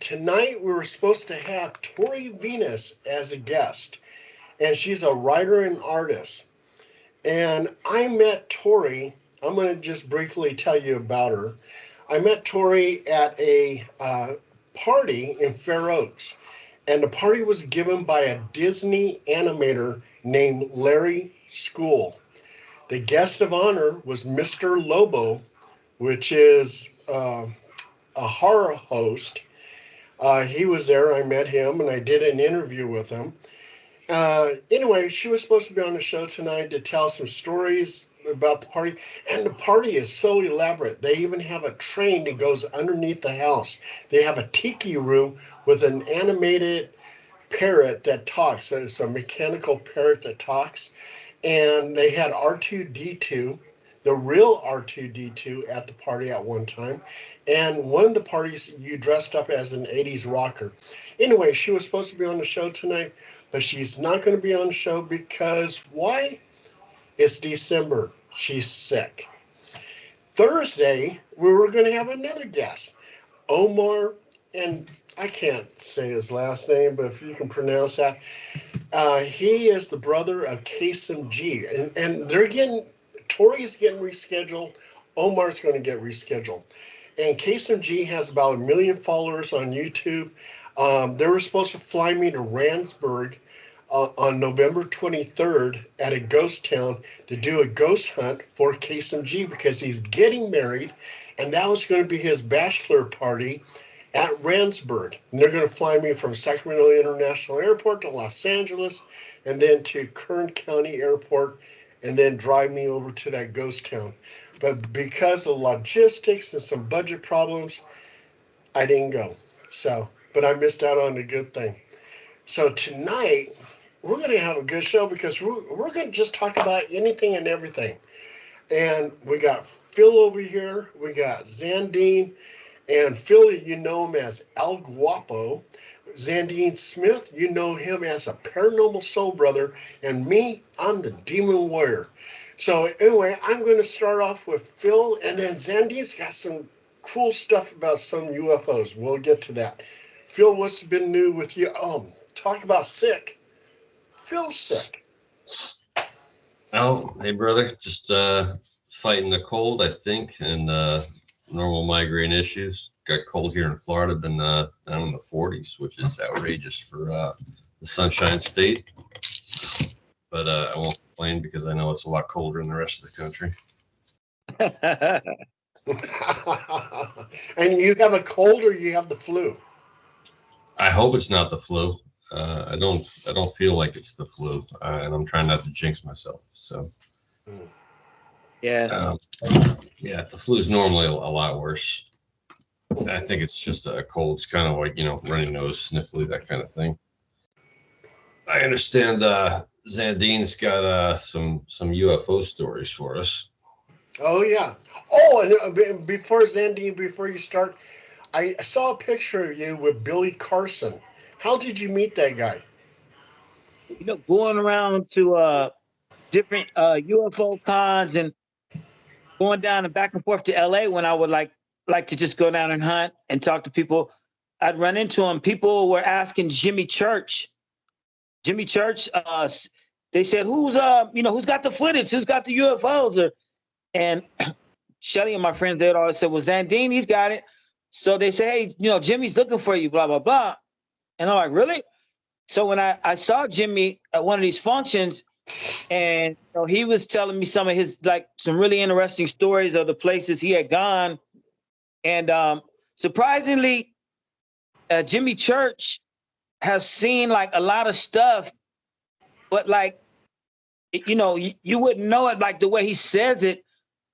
tonight we were supposed to have Tori Venus as a guest, and she's a writer and artist. And I met Tori. I'm going to just briefly tell you about her. I met Tori at a party in Fair Oaks, and the party was given by a Disney animator named Larry School. The guest of honor was Mr. Lobo, which is a horror host. He was there. I met him, and I did an interview with him. Anyway, she was supposed to be on the show tonight to tell some stories about the party, and the party is so elaborate. They even have a train that goes underneath the house. They have a tiki room with an animated parrot that talks. So it's a mechanical parrot that talks, and they had R2-D2, the real R2-D2, at the party at one time. And one of the parties, you dressed up as an 80s rocker. Anyway, she was supposed to be on the show tonight, but she's not going to be on the show because why? It's December. She's sick. Thursday, we were going to have another guest, Omar, and I can't say his last name, but if you can pronounce that, he is the brother of KSMG, and they're getting, Tori's getting rescheduled, Omar's going to get rescheduled. And KSMG has about 1 million followers on YouTube. They were supposed to fly me to Randsburg on November 23rd at a ghost town to do a ghost hunt for KSMG because he's getting married, and that was going to be his bachelor party at Randsburg. And they're going to fly me from Sacramento International Airport to Los Angeles and then to Kern County Airport and then drive me over to that ghost town. But because of logistics and some budget problems, I didn't go. But I missed out on a good thing. So tonight, we're going to have a good show because we're going to just talk about anything and everything. And we got Phil over here. We got Zandine. And Phil, you know him as El Guapo. Zandine Smith, you know him as a Paranormal Soul Brother. And me, I'm the Demon Warrior. So anyway, I'm going to start off with Phil. And then Zandine's got some cool stuff about some UFOs. We'll get to that. Phil, what's been new with you? Talk about sick. Phil's sick. Oh, hey, brother. Just fighting the cold, I think, and normal migraine issues. Got cold here in Florida. Been down in the 40s, which is outrageous for the Sunshine State. But I won't complain because I know it's a lot colder in the rest of the country. And you have a cold or you have the flu? I hope it's not the flu. I don't feel like it's the flu, and I'm trying not to jinx myself. So, yeah, the flu is normally a lot worse. I think it's just a cold. It's kind of like, runny nose, sniffly, that kind of thing. I understand Zandine's got some UFO stories for us. Oh yeah. Oh, and before Zandine, before you start, I saw a picture of you with Billy Carson. How did you meet that guy? Going around to different UFO cons and going down and back and forth to LA when I would like to just go down and hunt and talk to people. I'd run into him. People were asking Jimmy Church. They said, who's got the footage? Who's got the UFOs? And Shelly and my friends, they'd always say, well, Zandine, he's got it. So they say, hey, Jimmy's looking for you, blah, blah, blah. And I'm like, really? So when I saw Jimmy at one of these functions, and he was telling me some of his, some really interesting stories of the places he had gone. And surprisingly, Jimmy Church has seen a lot of stuff, but you wouldn't know it the way he says it.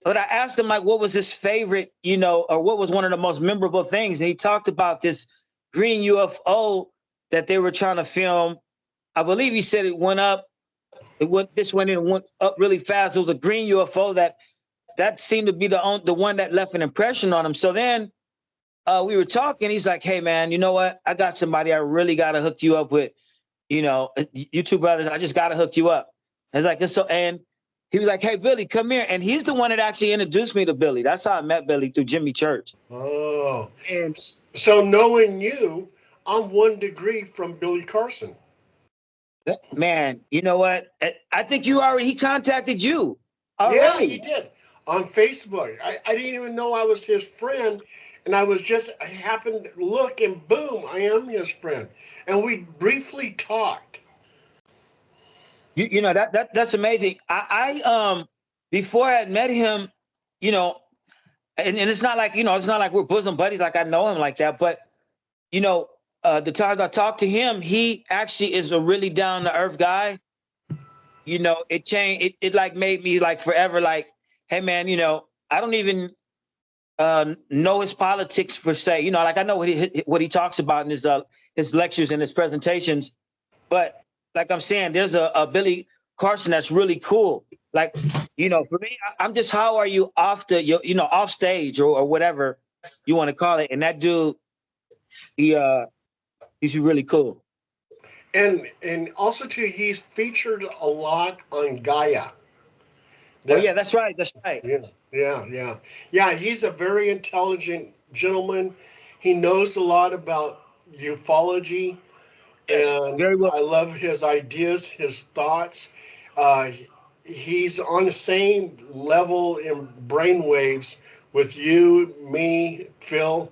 But I asked him what was his favorite, or what was one of the most memorable things. And he talked about this green UFO that they were trying to film. I believe he said it went up. This went in and went up really fast. It was a green UFO that seemed to be the one that left an impression on him. So then we were talking. He's like, hey, man, you know what? I got somebody I really got to hook you up with. You two brothers, I just got to hook you up. I was like, and he was like, "Hey, Billy, come here." And he's the one that actually introduced me to Billy. That's how I met Billy, through Jimmy Church. Oh, And so knowing you, I'm 1 degree from Billy Carson. man, you know what? I think he contacted you Yeah, already. he did on Facebook. I didn't even know I was his friend, and I happened to look, and boom, I am his friend. And we briefly talked. You know that's amazing. I before I had met him, you know, and it's not like, it's not like we're bosom buddies, like I know him like that, but you know, the times I talked to him, he actually is a really down to earth guy. You know, it changed. It like made me like forever like, hey man, I don't even know his politics per se. You know, like I know what he talks about in his lectures and his presentations, but like I'm saying, there's a Billy Carson that's really cool. Like, for me, I'm just, how are you off off stage or whatever you want to call it? And that dude, he's really cool. And also too, he's featured a lot on Gaia. Oh yeah, that's right. That's right. Yeah. He's a very intelligent gentleman. He knows a lot about ufology, Yes, and very well. I love his ideas, his thoughts. Uh, he's on the same level in brainwaves with you, me, Phil.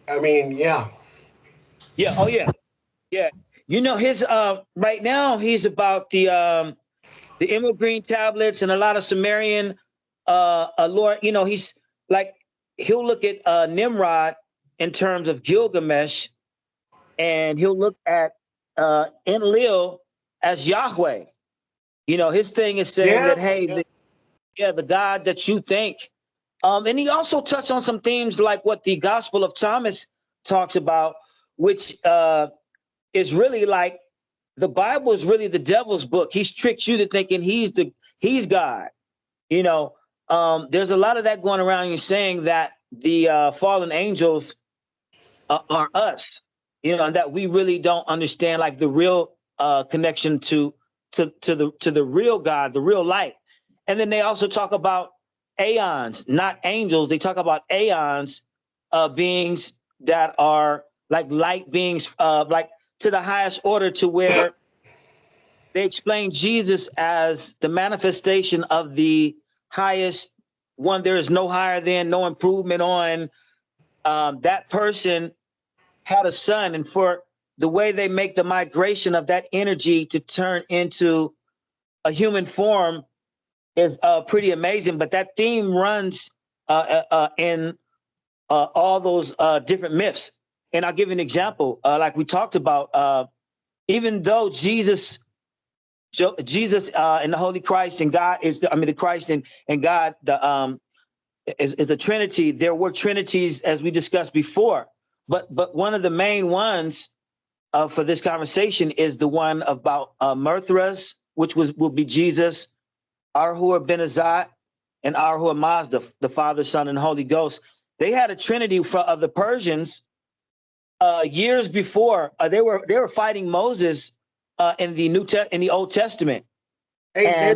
I mean, yeah. Yeah. Oh yeah. Yeah. His right now he's about the emerald green tablets and a lot of Sumerian lore. He's like, he'll look at Nimrod in terms of Gilgamesh, and he'll look at Enlil as Yahweh. His thing is saying that, hey, the God that you think. And he also touched on some themes like what the Gospel of Thomas talks about, which is really like, the Bible is really the devil's book. He's tricked you to thinking he's God. There's a lot of that going around. You're saying that the fallen angels are us, and that we really don't understand like the real connection to the real God, the real light. And then they also talk about aeons, not angels. They talk about aeons, beings that are like light beings, like to the highest order, to where they explain Jesus as the manifestation of the highest one. There is no higher than, no improvement on. That person had a son, and for the way they make the migration of that energy to turn into a human form is pretty amazing. But that theme runs in all those different myths. And I'll give you an example. Like we talked about, even though Jesus and the Holy Christ and God the Christ and God, is the Trinity. There were Trinities, as we discussed before, but one of the main ones for this conversation is the one about Mithras, which will be Jesus, Ahura Ben Azat, and Ahura Mazda, the Father, Son, and Holy Ghost. They had a Trinity of the Persians years before. They were fighting Moses in the Old Testament. Hey,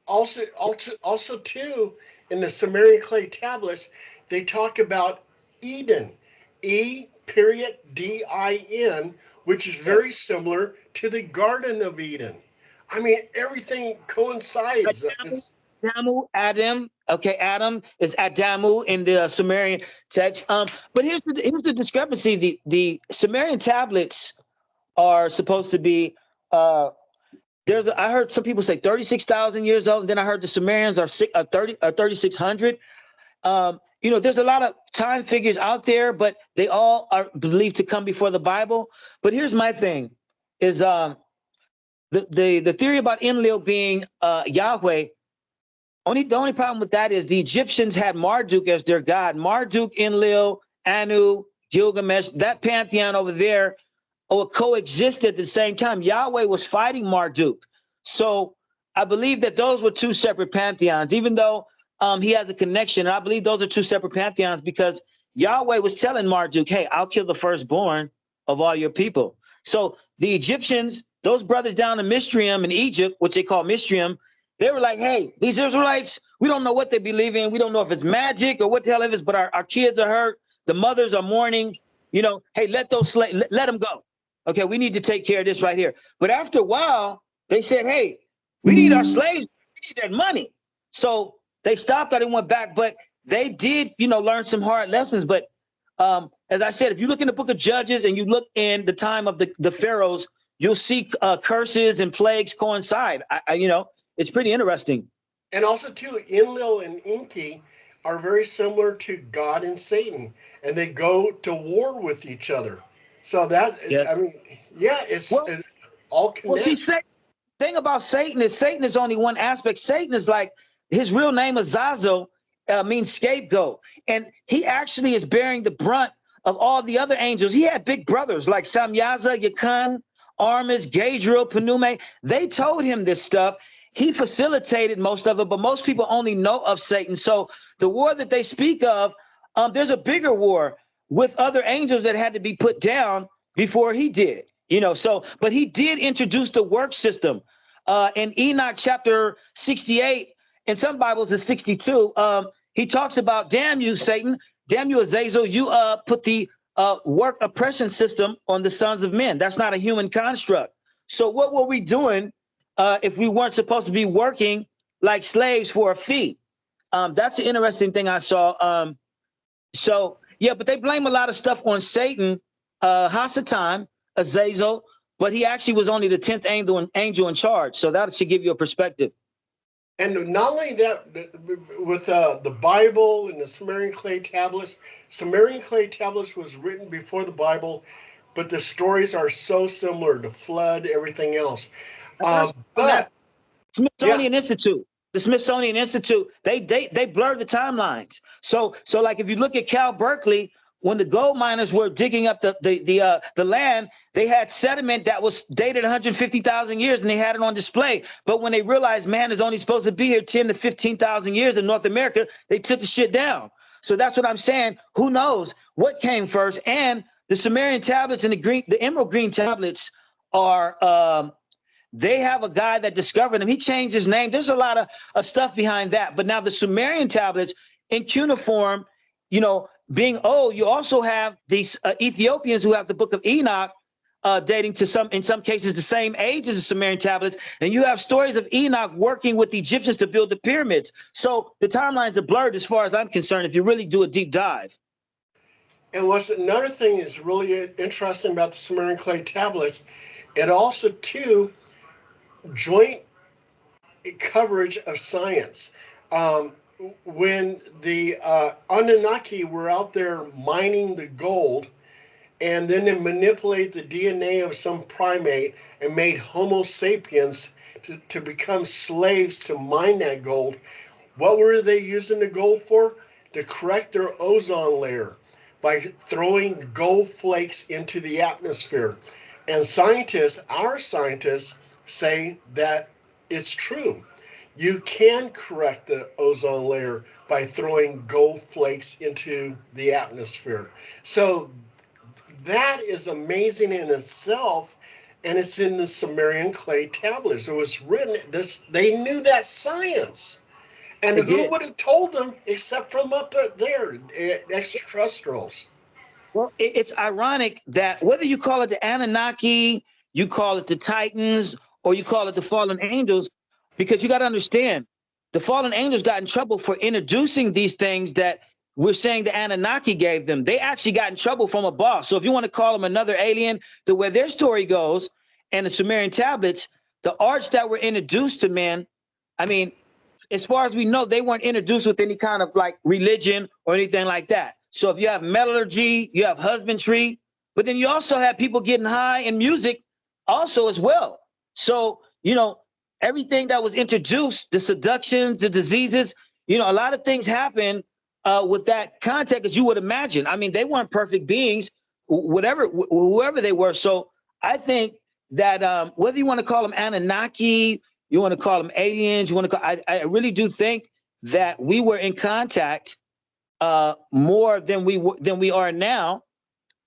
also too, in the Sumerian clay tablets, they talk about Eden, E.DIN, which is very similar to the Garden of Eden. I mean, everything coincides. Adam. Okay, Adam is Adamu in the Sumerian text. But here's the discrepancy. The Sumerian tablets are supposed to be. I heard some people say 36,000 years old, and then I heard the Sumerians are 3,600. There's a lot of time figures out there, but they all are believed to come before the Bible. But here's my thing: is the theory about Enlil being Yahweh. The only problem with that is the Egyptians had Marduk as their god. Marduk, Enlil, Anu, Gilgamesh, that pantheon over there coexisted at the same time. Yahweh was fighting Marduk. So I believe that those were two separate pantheons, even though he has a connection. And I believe those are two separate pantheons because Yahweh was telling Marduk, hey, I'll kill the firstborn of all your people. So the Egyptians, those brothers down in Mistrium in Egypt, which they call Mistrium, They were like, hey, these Israelites, we don't know what they believe in. We don't know if it's magic or what the hell it is, but our kids are hurt. The mothers are mourning. Hey, let those slaves, let them go. Okay, we need to take care of this right here. But after a while, they said, hey, we need our slaves. We need that money. So they stopped. I didn't went back, but they did, learn some hard lessons. But as I said, if you look in the book of Judges and you look in the time of the pharaohs, you'll see curses and plagues coincide. It's pretty interesting. And also, too, Enlil and Enki are very similar to God and Satan, and they go to war with each other. So that, Yeah. I mean, yeah, it's all connected. Well, see, thing about Satan is only one aspect. Satan is like, his real name is Azazel, means scapegoat. And he actually is bearing the brunt of all the other angels. He had big brothers like Samyaza, Yakan, Armis, Gabriel, Penume. They told him this stuff. He facilitated most of it, but most people only know of Satan. So the war that they speak of, there's a bigger war with other angels that had to be put down before he did. But he did introduce the work system. In Enoch chapter 68, in some Bibles it's 62, he talks about, damn you, Satan, damn you, Azazel, you put the work oppression system on the sons of men. That's not a human construct. So what were we doing if we weren't supposed to be working like slaves for a fee? That's an interesting thing I saw. Yeah, but they blame a lot of stuff on Satan, Hasatan, Azazel, but he actually was only the 10th angel in charge. So that should give you a perspective. And not only that, with the Bible and the Sumerian clay tablets was written before the Bible, but the stories are so similar, the flood, everything else. But Smithsonian Institute, the Smithsonian Institute, they blur the timelines. So like if you look at Cal Berkeley, when the gold miners were digging up the land, they had sediment that was dated 150,000 years, and they had it on display. But when they realized man is only supposed to be here 10 to 15,000 years in North America, they took the shit down. So that's what I'm saying. Who knows what came first? And the Sumerian tablets and the emerald green tablets are they have a guy that discovered them. He changed his name. There's a lot of stuff behind that. But now the Sumerian tablets in cuneiform, being old, you also have these Ethiopians who have the Book of Enoch dating to in some cases, the same age as the Sumerian tablets. And you have stories of Enoch working with the Egyptians to build the pyramids. So the timelines are blurred as far as I'm concerned, if you really do a deep dive. And what's another thing is really interesting about the Sumerian clay tablets, it also, too, joint coverage of science. When the Anunnaki were out there mining the gold, and then they manipulate the DNA of some primate and made Homo sapiens to become slaves to mine that gold, what were they using the gold for? To correct their ozone layer by throwing gold flakes into the atmosphere. And our scientists, say that it's true. You can correct the ozone layer by throwing gold flakes into the atmosphere. So that is amazing in itself, and it's in the Sumerian clay tablets. It was written, they knew that science. And who would have told them except from up there, extraterrestrials? Well, it's ironic that whether you call it the Anunnaki, you call it the Titans, or you call it the fallen angels, because you got to understand, the fallen angels got in trouble for introducing these things that we're saying the Anunnaki gave them. They actually got in trouble from a boss. So if you want to call them another alien, the way their story goes, and the Sumerian tablets, the arts that were introduced to men, I mean, as far as we know, they weren't introduced with any kind of like religion or anything like that. So if you have metallurgy, you have husbandry, but then you also have people getting high in music also as well. So, everything that was introduced, the seductions, the diseases, a lot of things happen with that context, as you would imagine. I mean, they weren't perfect beings, whoever they were. So I think that whether you want to call them Anunnaki, you want to call them aliens, I really do think that we were in contact more than we are now.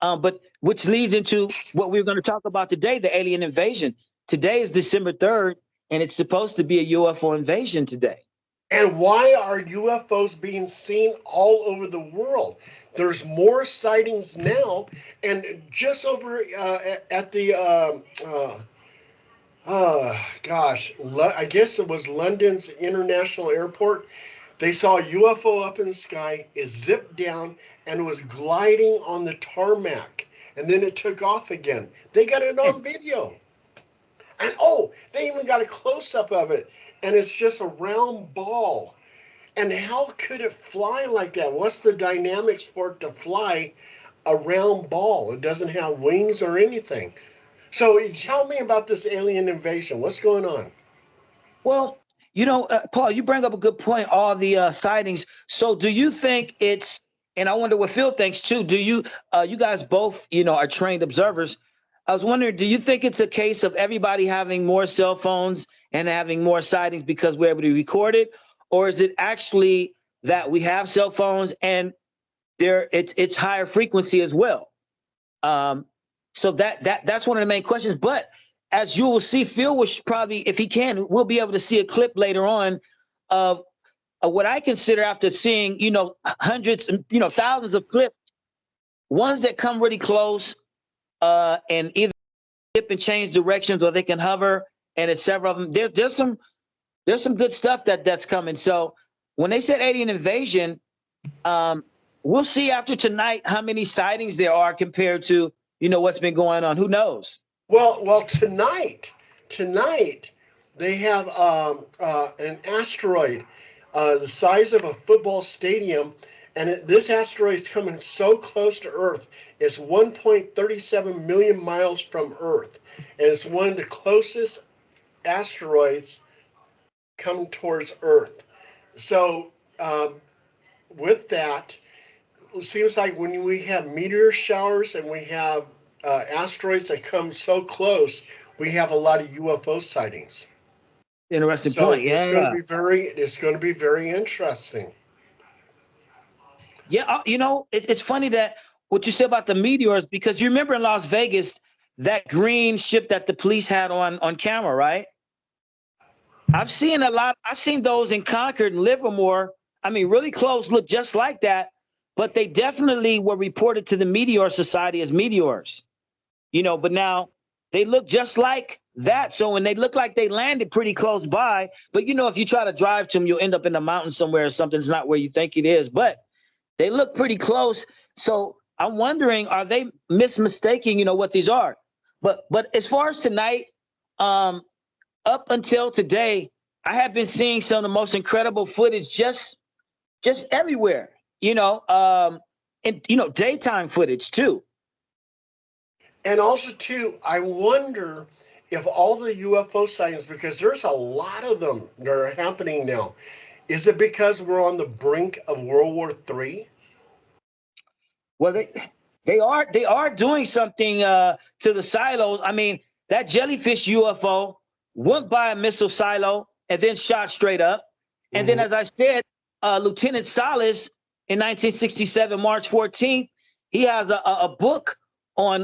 But which leads into what we're going to talk about today, the alien invasion. Today is December 3rd, and it's supposed to be a UFO invasion today. And why are UFOs being seen all over the world? There's more sightings now, and just over at the I guess it was London's International Airport. They saw a UFO up in the sky. It zipped down and was gliding on the tarmac, and then it took off again. They got it on video, and oh, they even got a close up of it. And it's just a round ball. And how could it fly like that? What's the dynamics for it to fly a round ball? It doesn't have wings or anything. So tell me about this alien invasion. What's going on? Well, Paul, you bring up a good point, all the sightings. So do you think it's, and I wonder what Phil thinks too, do you, you guys both, are trained observers. I was wondering, do you think it's a case of everybody having more cell phones and having more sightings because we're able to record it? Or is it actually that we have cell phones and it's higher frequency as well? So that's one of the main questions. But as you will see, Phil will probably, if he can, we'll be able to see a clip later on of what I consider, after seeing, hundreds, thousands of clips, ones that come really close, and either dip and change directions, or they can hover, and it's several of them. There's some good stuff that's coming. So when they said alien invasion, we'll see after tonight how many sightings there are compared to what's been going on. Who knows? Well, tonight they have an asteroid the size of a football stadium. And this asteroid is coming so close to Earth. It's 1.37 million miles from Earth. And it's one of the closest asteroids coming towards Earth. So with that, it seems like when we have meteor showers and we have asteroids that come so close, we have a lot of UFO sightings. Interesting point. Yeah, it's going to be very interesting. Yeah, it's funny that what you said about the meteors, because you remember in Las Vegas, that green ship that the police had on camera, right? I've seen those in Concord and Livermore. I mean, really close, look just like that, but they definitely were reported to the Meteor Society as meteors, but now they look just like that. So when they look like they landed pretty close by, but if you try to drive to them, you'll end up in the mountains somewhere or something's not where you think it is, but they look pretty close. So I'm wondering, are they mistaking, what these are? But as far as tonight, up until today, I have been seeing some of the most incredible footage just everywhere, and daytime footage too. And also too, I wonder if all the UFO sightings, because there's a lot of them that are happening now, is it because we're on the brink of World War III? Well, they are doing something to the silos. I mean, that jellyfish UFO went by a missile silo and then shot straight up. And then, as I said, Lieutenant Salas in 1967, March 14th, he has a book on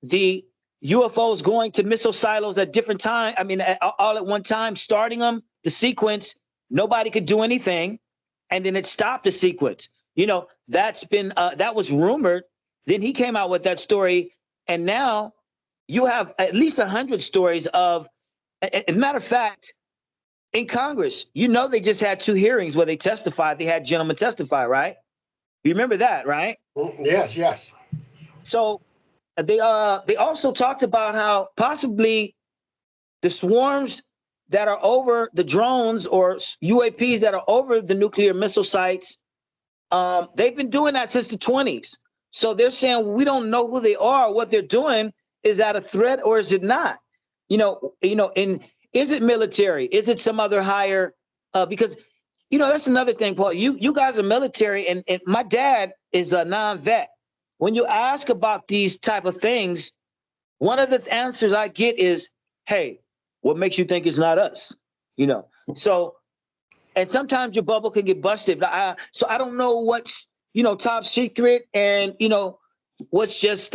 the UFOs going to missile silos at different times. I mean, all at one time, starting them, the sequence. Nobody could do anything, and then it stopped the sequence. That's been that was rumored. Then he came out with that story, and now you have at least 100 stories of. As a matter of fact, in Congress, they just had 2 hearings where they testified. They had gentlemen testify, right? You remember that, right? Yes. So they also talked about how possibly the swarms that are over the drones or UAPs that are over the nuclear missile sites, they've been doing that since the 20s. So they're saying we don't know who they are. What they're doing, is that a threat or is it not? And is it military? Is it some other higher? Because that's another thing, Paul. You guys are military, and my dad is a non-vet. When you ask about these type of things, one of the answers I get is, "Hey, what makes you think it's not us?" So, and sometimes your bubble can get busted. So I don't know what's, top secret and, what's just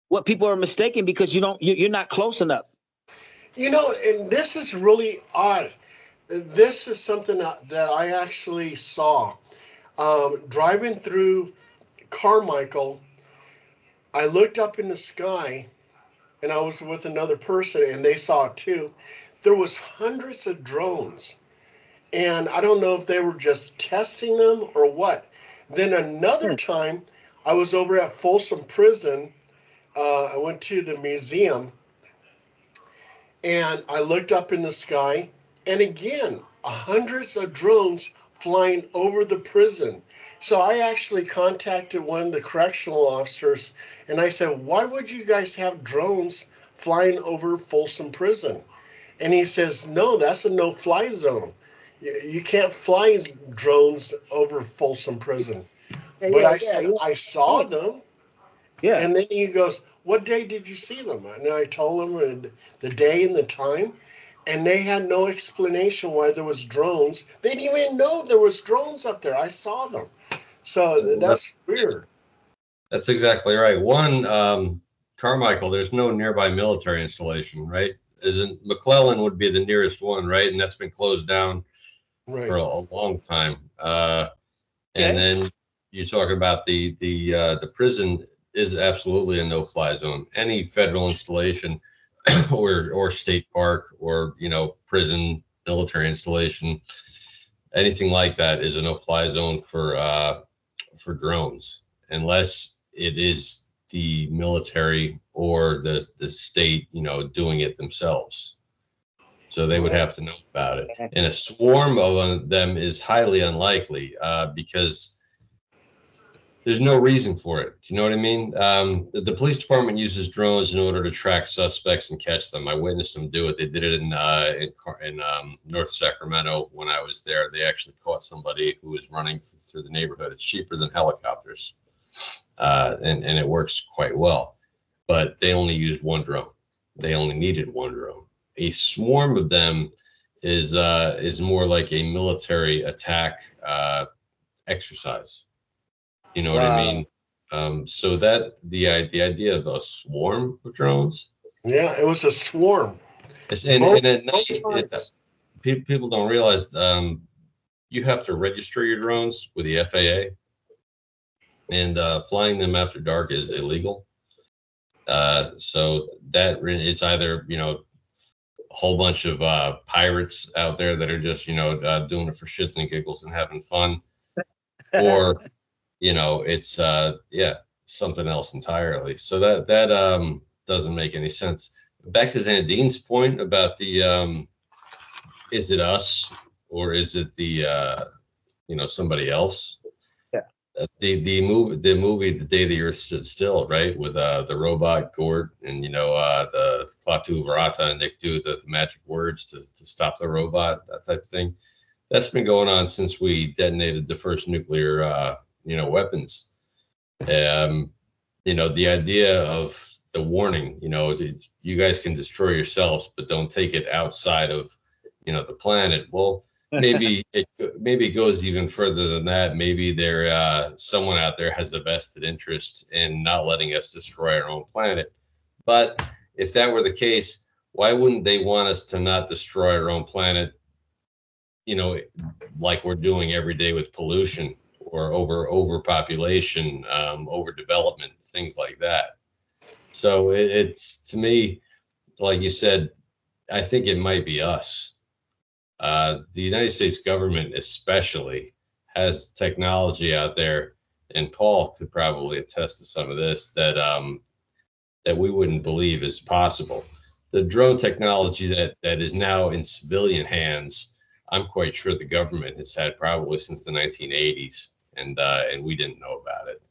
what people are mistaken because you're not close enough. And this is really odd. This is something that I actually saw driving through Carmichael. I looked up in the sky, and I was with another person, and they saw it too. There was hundreds of drones, and I don't know if they were just testing them or what. Then another time, I was over at Folsom Prison. I went to the museum, and I looked up in the sky, and again, hundreds of drones flying over the prison. So I actually contacted one of the correctional officers, and I said, "Why would you guys have drones flying over Folsom Prison?" And he says, "No, that's a no-fly zone. You can't fly drones over Folsom Prison." But I said, "I saw them." Yeah. And then he goes, "What day did you see them?" And I told him the day and the time, and they had no explanation why there was drones. They didn't even know there was drones up there. I saw them. So that's weird. That's exactly right. One, Carmichael, there's no nearby military installation, right? Isn't McClellan would be the nearest one, right? And that's been closed down for a long time. And then you're talking about the prison is absolutely a no-fly zone. Any federal installation or state park or prison military installation, anything like that is a no-fly zone for drones, unless it is the military or the state doing it themselves. So they would have to know about it. And a swarm of them is highly unlikely because there's no reason for it. Do you know what I mean? The police department uses drones in order to track suspects and catch them. I witnessed them do it. They did it in North Sacramento when I was there. They actually caught somebody who was running through the neighborhood. It's cheaper than helicopters, and it works quite well. But they only used one drone. They only needed one drone. A swarm of them is more like a military attack exercise. You know what I mean? So that the idea of a swarm of drones. Yeah, it was a swarm. And at night, people don't realize you have to register your drones with the FAA, and flying them after dark is illegal. So that it's either a whole bunch of pirates out there that are just doing it for shits and giggles and having fun, or it's something else entirely. So that doesn't make any sense. Back to Zandine's point about the is it us or is it the somebody else? Yeah. The movie The Day the Earth Stood Still, right, with the robot Gort and the Klaatu Barada, and they do the magic words to stop the robot, that type of thing. That's been going on since we detonated the first nuclear weapons. The idea of the warning, you guys can destroy yourselves, but don't take it outside of the planet. Well, maybe it goes even further than that. Maybe someone out there has a vested interest in not letting us destroy our own planet. But if that were the case, why wouldn't they want us to not destroy our own planet, like we're doing every day with pollution or overpopulation, overdevelopment, things like that? So it's, to me, like you said, I think it might be us. The United States government especially has technology out there, and Paul could probably attest to some of this, that we wouldn't believe is possible. The drone technology that is now in civilian hands, I'm quite sure the government has had probably since the 1980s, and we didn't know about it.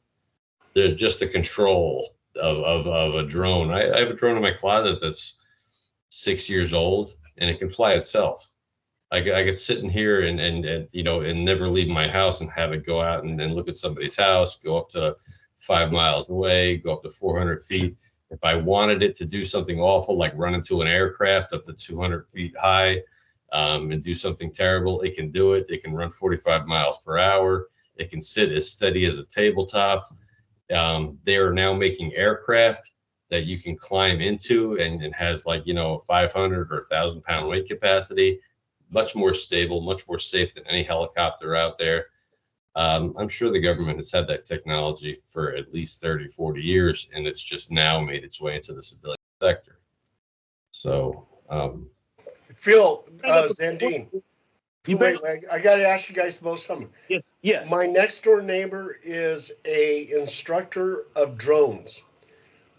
There's just the control of a drone. I have a drone in my closet that's 6 years old, and it can fly itself. I could sit in here and never leave my house and have it go out and then look at somebody's house, go up to 5 miles away, go up to 400 feet. If I wanted it to do something awful, like run into an aircraft up to 200 feet high, and do something terrible, it can do it. It can run 45 miles per hour. It can sit as steady as a tabletop. They are now making aircraft that you can climb into and has like, you know, 500 or 1,000-pound weight capacity, much more stable, much more safe than any helicopter out there. I'm sure the government has had that technology for at least 30, 40 years, and it's just now made its way into the civilian sector. So, Phil, Zandine, wait, I got to ask you guys both something. Yeah. My next door neighbor is a instructor of drones.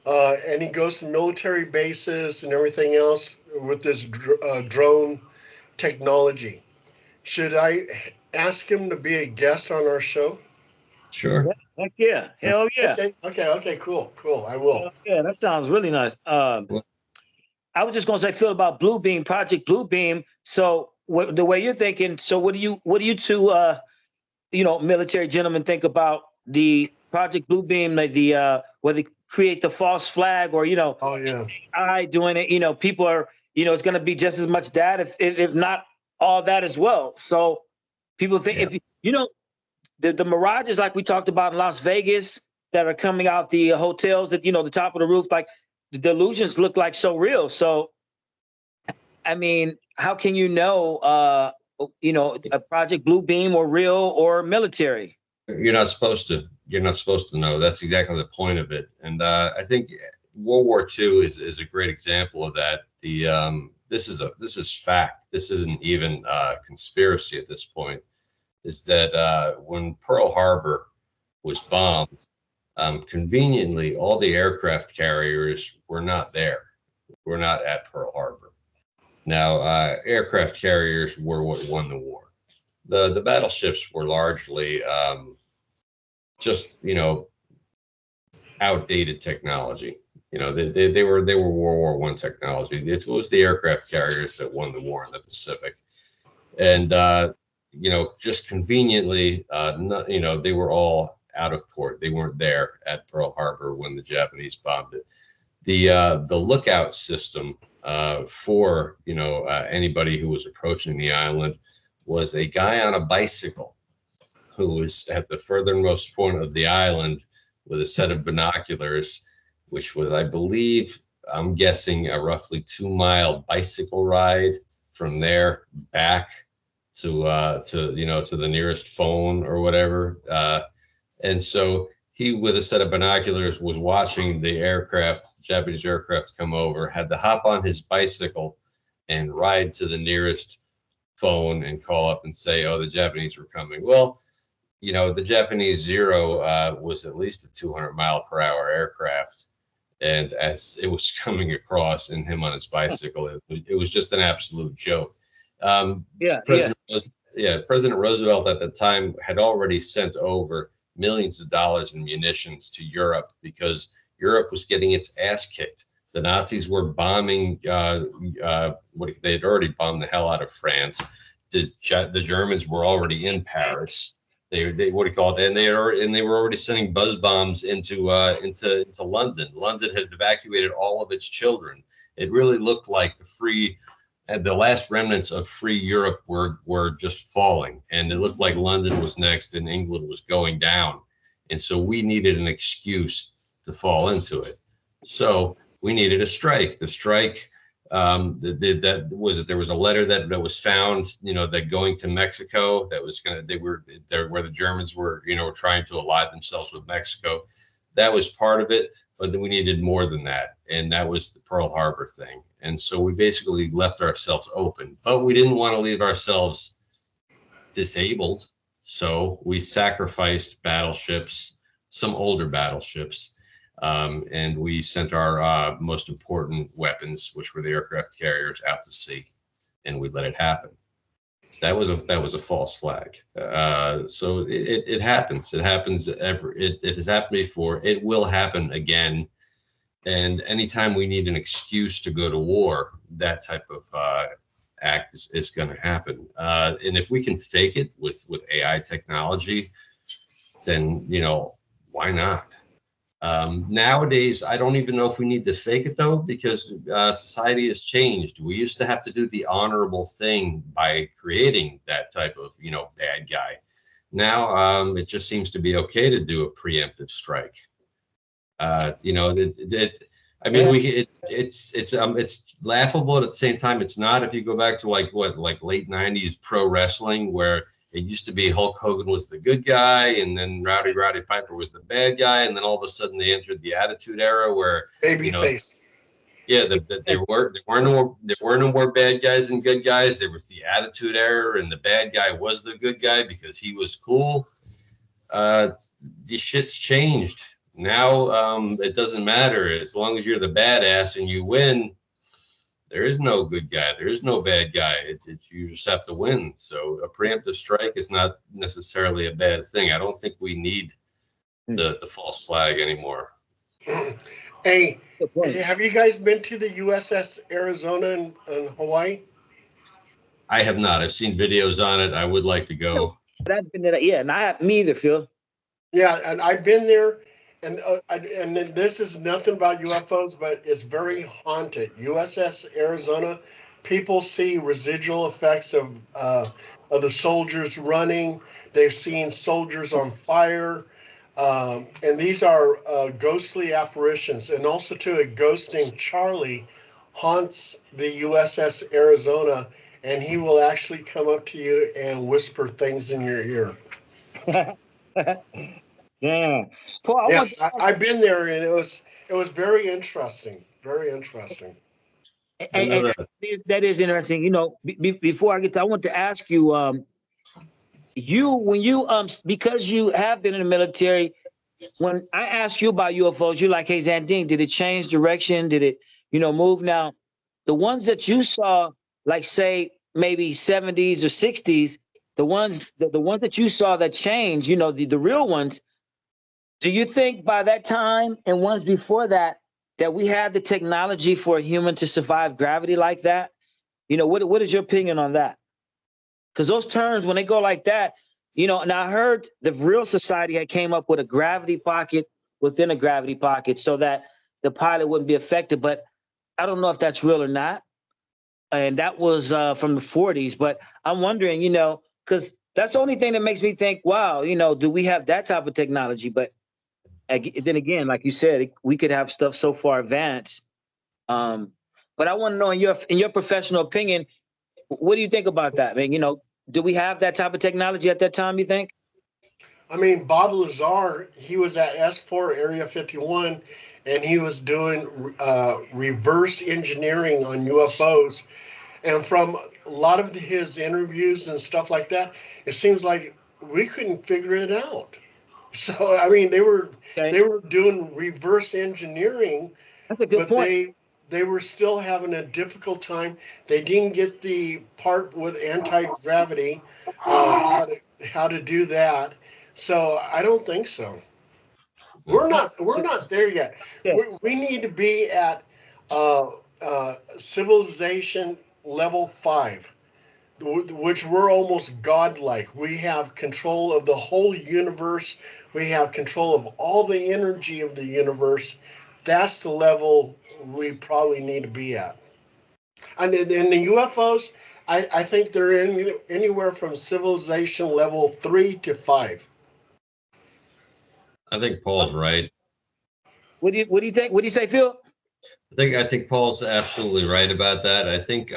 And he goes to military bases and everything else with this drone technology. Should I ask him to be a guest on our show? sure. Heck yeah. Hell yeah. Okay, cool. I will. Hell yeah, that sounds really nice. I was just gonna say, Phil, about Bluebeam, Project Bluebeam. So the way you're thinking, so what do you two military gentlemen think about the Project Bluebeam, the where they create the false flag, or Oh yeah. AI doing it, people are, it's gonna be just as much that, if not all that as well. So people think, Yeah. if the mirages like we talked about in Las Vegas that are coming out the hotels that, the top of the roof, like the delusions look like so real. So, I mean, how can a Project Bluebeam or real or military? You're not supposed to. You're not supposed to know. That's exactly the point of it. And I think World War II is a great example of that. This is fact. This isn't even conspiracy at this point. Is that when Pearl Harbor was bombed, conveniently all the aircraft carriers were not there. Were not at Pearl Harbor. Now, aircraft carriers were what won the war. The battleships were largely just outdated technology. They were World War I technology. It was the aircraft carriers that won the war in the Pacific, and just conveniently, they were all out of port. They weren't there at Pearl Harbor when the Japanese bombed it. The lookout system for anybody who was approaching the island was a guy on a bicycle who was at the furthermost point of the island with a set of binoculars, which was, I believe, I'm guessing, a roughly 2-mile bicycle ride from there back to the nearest phone or whatever. And so he, with a set of binoculars, was watching the Japanese aircraft come over, had to hop on his bicycle and ride to the nearest phone and call up and say, oh, the Japanese were coming. Well, the Japanese Zero was at least a 200-mile-per-hour aircraft. And as it was coming across and him on his bicycle, it was just an absolute joke. President Roosevelt at the time had already sent over millions of dollars in munitions to Europe because Europe was getting its ass kicked. The Nazis were bombing. They had already bombed the hell out of France. The Germans were already in Paris. They what do you call it? And they were already sending buzz bombs into London. London had evacuated all of its children. It really looked like the last remnants of free Europe were just falling, and it looked like London was next and England was going down. And so we needed an excuse to fall into it. So we needed a strike. The strike, there was a letter that was found, that going to Mexico, where the Germans were trying to ally themselves with Mexico. That was part of it, but then we needed more than that, and that was the Pearl Harbor thing. And so we basically left ourselves open, but we didn't want to leave ourselves disabled. So we sacrificed battleships, some older battleships, and we sent our most important weapons, which were the aircraft carriers, out to sea, and we let it happen. So that was a false flag. So it happens. It happens it has happened before. It will happen again. And anytime we need an excuse to go to war, that type of act is going to happen. And if we can fake it with AI technology, then why not? Nowadays, I don't even know if we need to fake it, though, because society has changed. We used to have to do the honorable thing by creating that type of, bad guy. Now, it just seems to be okay to do a preemptive strike. I mean, it's laughable, but at the same time, it's not. If you go back to like late '90s pro wrestling, where it used to be Hulk Hogan was the good guy, and then Rowdy Piper was the bad guy, and then all of a sudden they entered the Attitude Era, where Babyface. Yeah, there were no more bad guys and good guys. There was the Attitude Era, and the bad guy was the good guy because he was cool. The shit's changed. Now it doesn't matter. As long as you're the badass and you win, there is no good guy. There is no bad guy. You just have to win. So a preemptive strike is not necessarily a bad thing. I don't think we need the false flag anymore. Hey, have you guys been to the USS Arizona in Hawaii? I have not. I've seen videos on it. I would like to go. I've been there. Yeah, and I have me either, Phil. Yeah, and I've been there. And this is nothing about UFOs, but it's very haunted. USS Arizona, people see residual effects of the soldiers running. They've seen soldiers on fire, and these are ghostly apparitions. And also, too, a ghost named Charlie haunts the USS Arizona, and he will actually come up to you and whisper things in your ear. Yeah, Paul, I've been there, and it was very interesting. Very interesting. And that is interesting. You know, before I get to, I want to ask you, when you because you have been in the military, when I ask you about UFOs, you're like, hey, Zandine, did it change direction? Did it, move? Now, the ones that you saw, like say maybe 70s or 60s, the ones that you saw that changed, the real ones. Do you think by that time and ones before that we had the technology for a human to survive gravity like that? What is your opinion on that? Because those terms, when they go like that, and I heard the real society had came up with a gravity pocket within a gravity pocket so that the pilot wouldn't be affected. But I don't know if that's real or not. And that was from the 40s. But I'm wondering, because that's the only thing that makes me think, wow, do we have that type of technology? But then again, like you said, we could have stuff so far advanced. But I want to know, in your professional opinion, what do you think about that, man? Do we have that type of technology at that time, you think? I mean, Bob Lazar, he was at S4 Area 51, and he was doing reverse engineering on UFOs. And from a lot of his interviews and stuff like that, it seems like we couldn't figure it out. So I mean, they were doing reverse engineering. That's a good point. They were still having a difficult time. They didn't get the part with anti-gravity, how to do that. So I don't think so. We're not there yet. Yeah. We need to be at civilization level 5. Which we're almost godlike. We have control of the whole universe. We have control of all the energy of the universe. That's the level we probably need to be at. And in the UFOs, I think they're anywhere from civilization level 3 to 5. I think Paul's right. What do you think? What do you say, Phil? I think Paul's absolutely right about that. I think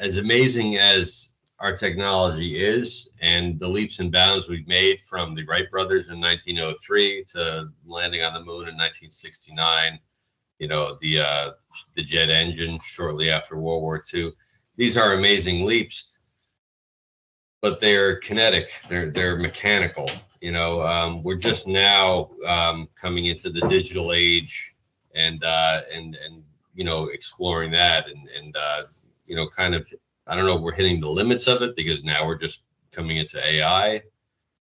as amazing as our technology is and the leaps and bounds we've made from the Wright brothers in 1903 to landing on the moon in 1969, the jet engine shortly after World War II, these are amazing leaps, but they're kinetic, they're mechanical. We're just now coming into the digital age and exploring that and kind of, I don't know if we're hitting the limits of it because now we're just coming into AI.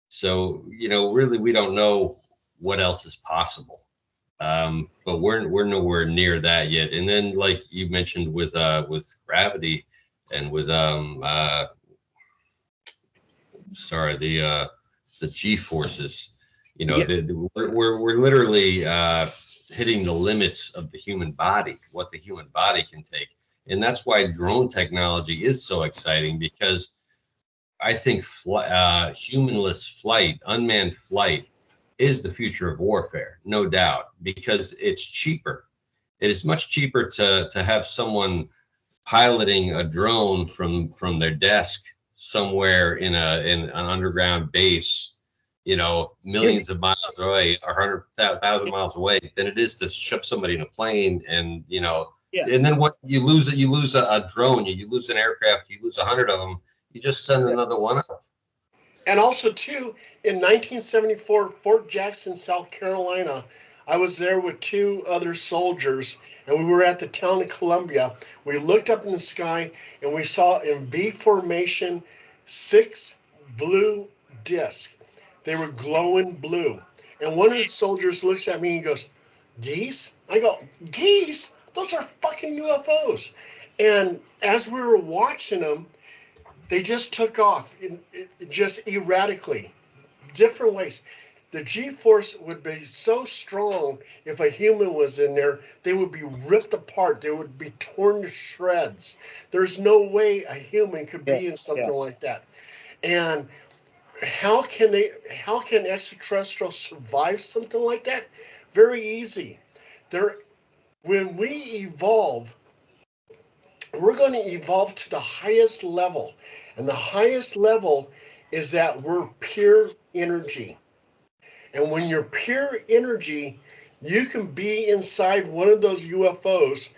So, really, we don't know what else is possible. But we're nowhere near that yet. And then, like you mentioned with gravity and with the G forces, we're literally hitting the limits of the human body, what the human body can take. And that's why drone technology is so exciting, because I think humanless flight, unmanned flight, is the future of warfare, no doubt, because it's cheaper. It is much cheaper to have someone piloting a drone from their desk somewhere in an underground base, you know, millions of miles away or 100,000 miles away, than it is to shove somebody in a plane. And you know, and then what you lose a drone, you lose an aircraft, you lose 100 of them, you just send another one up. And also, too, in 1974, Fort Jackson, South Carolina, I was there with 2 other soldiers, and we were at the town of Columbia. We looked up in the sky, and we saw in V formation 6 blue discs. They were glowing blue. And one of the soldiers looks at me and goes, "Geese?" I go, "Geese? Those are fucking UFOs." And as we were watching them, they just took off just erratically, different ways. The G-force would be so strong if a human was in there, they would be ripped apart. They would be torn to shreds. There's no way a human could be in something like that. And how can extraterrestrials survive something like that? Very easy. When we evolve, we're going to evolve to the highest level. And the highest level is that we're pure energy. And when you're pure energy, you can be inside one of those UFOs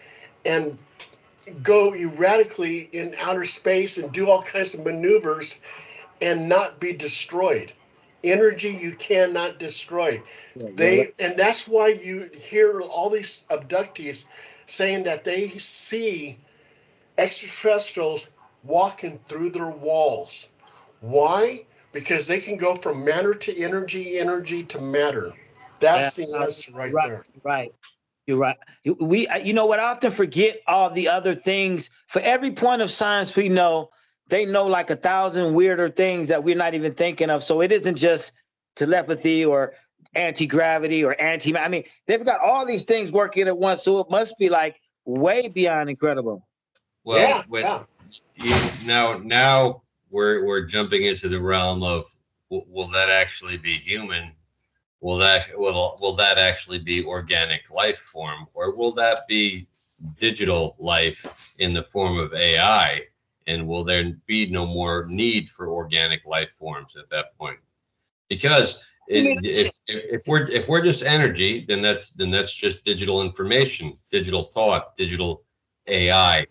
and go erratically in outer space and do all kinds of maneuvers and not be destroyed. Energy you cannot destroy. And that's why you hear all these abductees saying that they see extraterrestrials walking through their walls. Why? Because they can go from matter to energy, energy to matter. That's the answer right there. Right. You're right. You know what? I often forget all the other things. For every point of science we know, they know like 1,000 weirder things that we're not even thinking of. So it isn't just telepathy or anti-gravity or I mean, they've got all these things working at once. So it must be like way beyond incredible. Well, now we're jumping into the realm of, will that actually be human? Will that actually be organic life form, or will that be digital life in the form of AI? And will there be no more need for organic life forms at that point? Because if we're just energy, then that's just digital information, digital thought, digital AI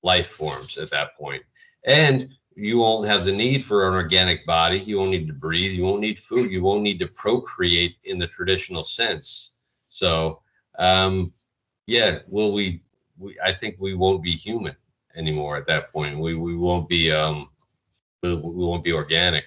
life forms at that point. And you won't have the need for an organic body. You won't need to breathe. You won't need food. You won't need to procreate in the traditional sense. So, yeah, I think we won't be human anymore at that point. We won't be organic.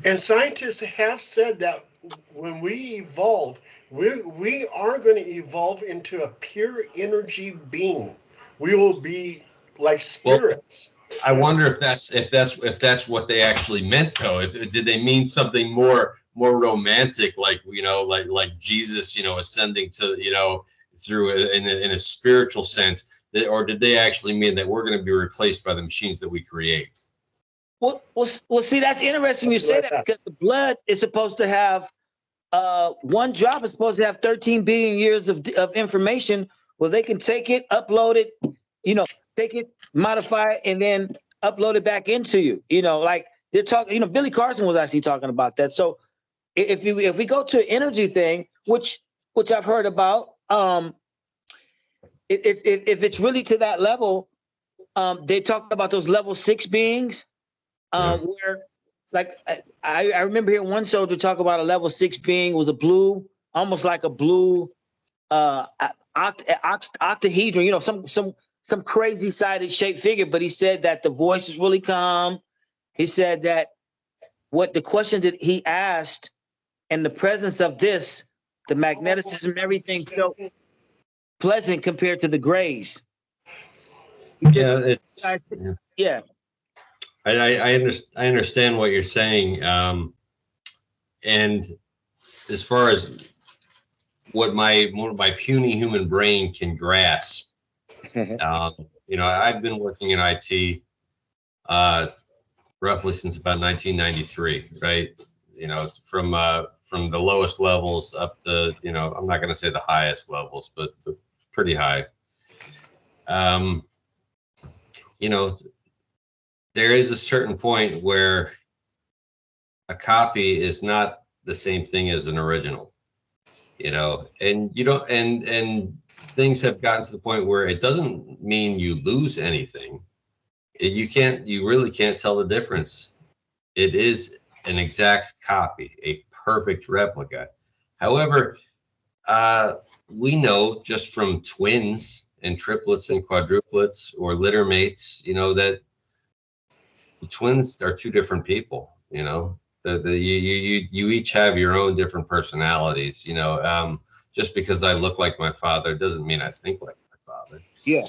And scientists have said that when we evolve, we are going to evolve into a pure energy being. We will be like spirits. Well, I wonder if that's what they actually meant, though. Did they mean something more romantic, like like Jesus, ascending to through in a spiritual sense, or did they actually mean that we're going to be replaced by the machines that we create? Well, see, that's interesting you say that, because the blood is supposed to have one drop is supposed to have 13 billion years of information. Well, they can take it, upload it, take it, modify it, and then upload it back into you. Like they're talking. Billy Carson was actually talking about that. So if we go to an energy thing, which I've heard about, if it's really to that level, they talk about those level 6 beings. Where, like, I remember hearing one soldier talk about a level 6 being was a blue, almost like a blue octahedron, some crazy sided shaped figure. But he said that the voice is really calm. He said that what the questions that he asked and the presence of this, the magnetism, everything felt pleasant compared to the grays. Yeah, yeah. I understand what you're saying, and as far as what my puny human brain can grasp, I've been working in IT roughly since about 1993, right? From from the lowest levels up to, I'm not going to say the highest levels, but pretty high. There is a certain point where a copy is not the same thing as an original, and you don't, and things have gotten to the point where it doesn't mean you lose anything. You really can't tell the difference. It is an exact copy, a perfect replica. However, we know just from twins and triplets and quadruplets or litter mates, that twins are two different people. You each have your own different personalities. Just because I look like my father doesn't mean I think like my father. Yeah.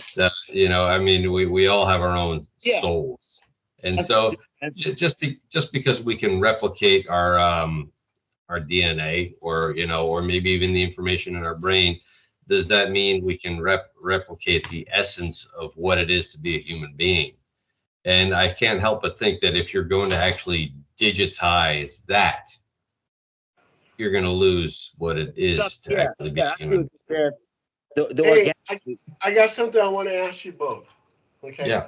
We all have our own souls, and so just because we can replicate our DNA, or maybe even the information in our brain, does that mean we can replicate the essence of what it is to be a human being? And I can't help but think that if you're going to actually digitize that, you're going to lose what it is to actually be a human being. Hey, I got something I want to ask you both. Okay. Yeah.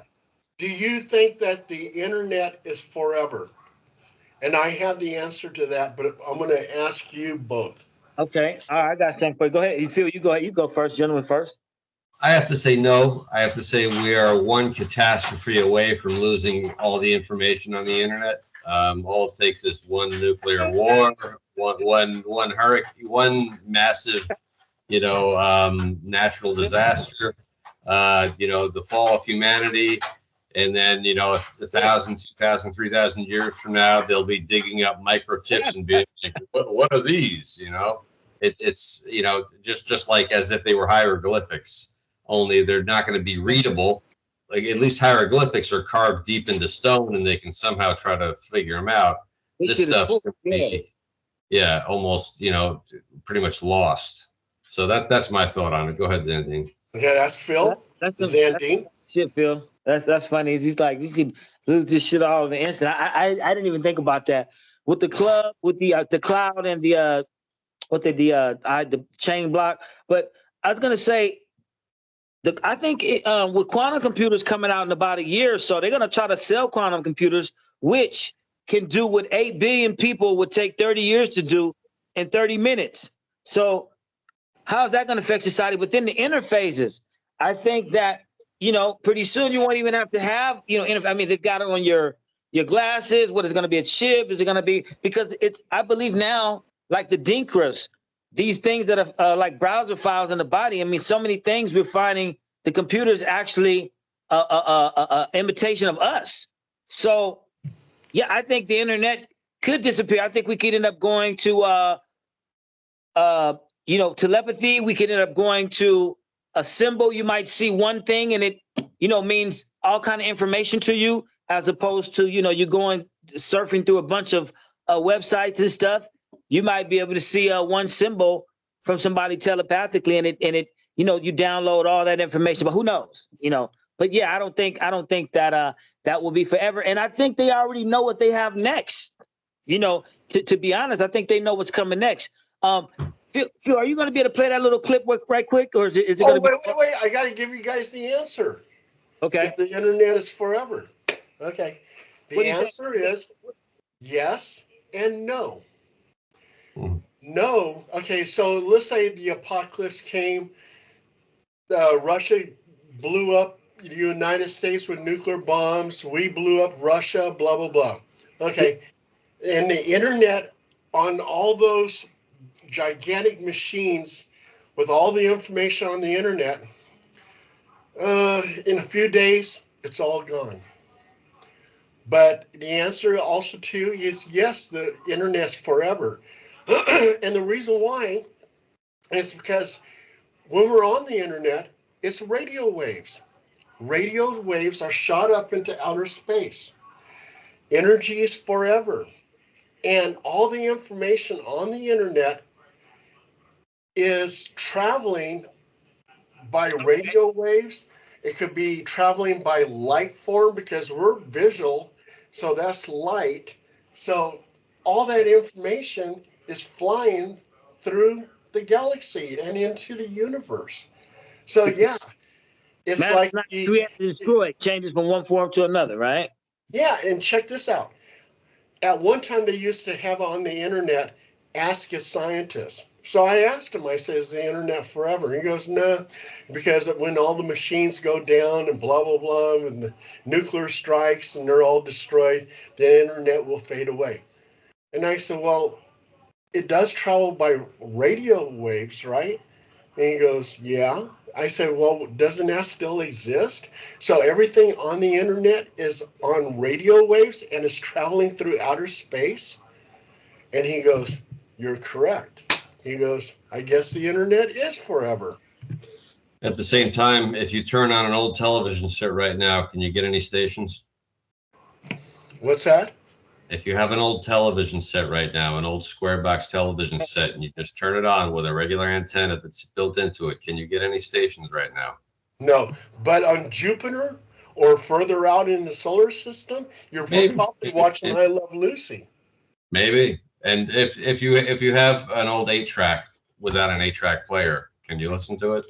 Do you think that the internet is forever? And I have the answer to that, but I'm going to ask you both. Okay. All right, I got something for you. Go ahead. You go ahead. You go first, gentlemen first. I have to say no. I have to say we are one catastrophe away from losing all the information on the internet. All it takes is one nuclear war, one hurricane, one massive, natural disaster, the fall of humanity. And then, 1,000, 2,000, 3,000 years from now, they'll be digging up microchips and being like, what are these? It's, just like as if they were hieroglyphics, only they're not going to be readable. Like, at least hieroglyphics are carved deep into stone and they can somehow try to figure them out. This stuff's going to be, almost, pretty much lost. So that's my thought on it. Go ahead, Zandine. Okay, that's Phil. Zandine. Shit, Phil. That's funny. He's like, you could lose this shit all in an instant. I didn't even think about that. With the club, with the cloud and the chain block. But I was gonna say, I think with quantum computers coming out in about a year or so, they're gonna try to sell quantum computers, which can do what 8 billion people would take 30 years to do in 30 minutes. So how is that going to affect society within the interfaces? I think that, pretty soon you won't even have to have, they've got it on your glasses. What is going to be a chip? Is it going to be, because I believe now, like the Dinkras, these things that are like browser files in the body. I mean, so many things we're finding the computer's actually imitation of us. So yeah, I think the internet could disappear. I think we could end up going to, telepathy. We could end up going to a symbol. You might see one thing and it, means all kind of information to you, as opposed to, you're going surfing through a bunch of websites and stuff. You might be able to see one symbol from somebody telepathically, and it, you download all that information. But who knows, But yeah, I don't think that that will be forever. And I think they already know what they have next. To be honest, I think they know what's coming next. Phil, are you going to be able to play that little clip right quick, or is it going to be? Wait! I got to give you guys the answer. Okay. If the internet is forever. Okay. The answer is yes and no. No. Okay, so let's say the apocalypse came. Russia blew up the United States with nuclear bombs. We blew up Russia, blah, blah, blah. Okay. And the internet on all those gigantic machines with all the information on the internet, in a few days, it's all gone. But the answer also too is yes, the internet's forever. And the reason why is because when we're on the internet, it's radio waves. Radio waves are shot up into outer space. Energy is forever. And all the information on the internet is traveling by radio waves. It could be traveling by light form because we're visual, so that's light. So all that information is flying through the galaxy and into the universe. So yeah, it's Matter's like not created and destroyed, changes from one form to another, right? yeah, and check this out. At one time, they used to have on the internet, ask a scientist. So I asked him, I said, is the internet forever? He goes, no, nah, because when all the machines go down and blah, blah, blah, and the nuclear strikes and they're all destroyed, the internet will fade away. And I said, well, it does travel by radio waves, right? And he goes, yeah. I said, well, doesn't that still exist? So everything on the internet is on radio waves and is traveling through outer space? And he goes, you're correct. He goes, I guess the internet is forever. At the same time, if you turn on an old television set right now, can you get any stations? What's that? If you have an old television set right now, an old square box television set, and you just turn it on with a regular antenna that's built into it, can you get any stations right now? No. But on Jupiter or further out in the solar system, you're probably watching I Love Lucy. Maybe. And if you have an old 8-track without an 8-track player, can you listen to it?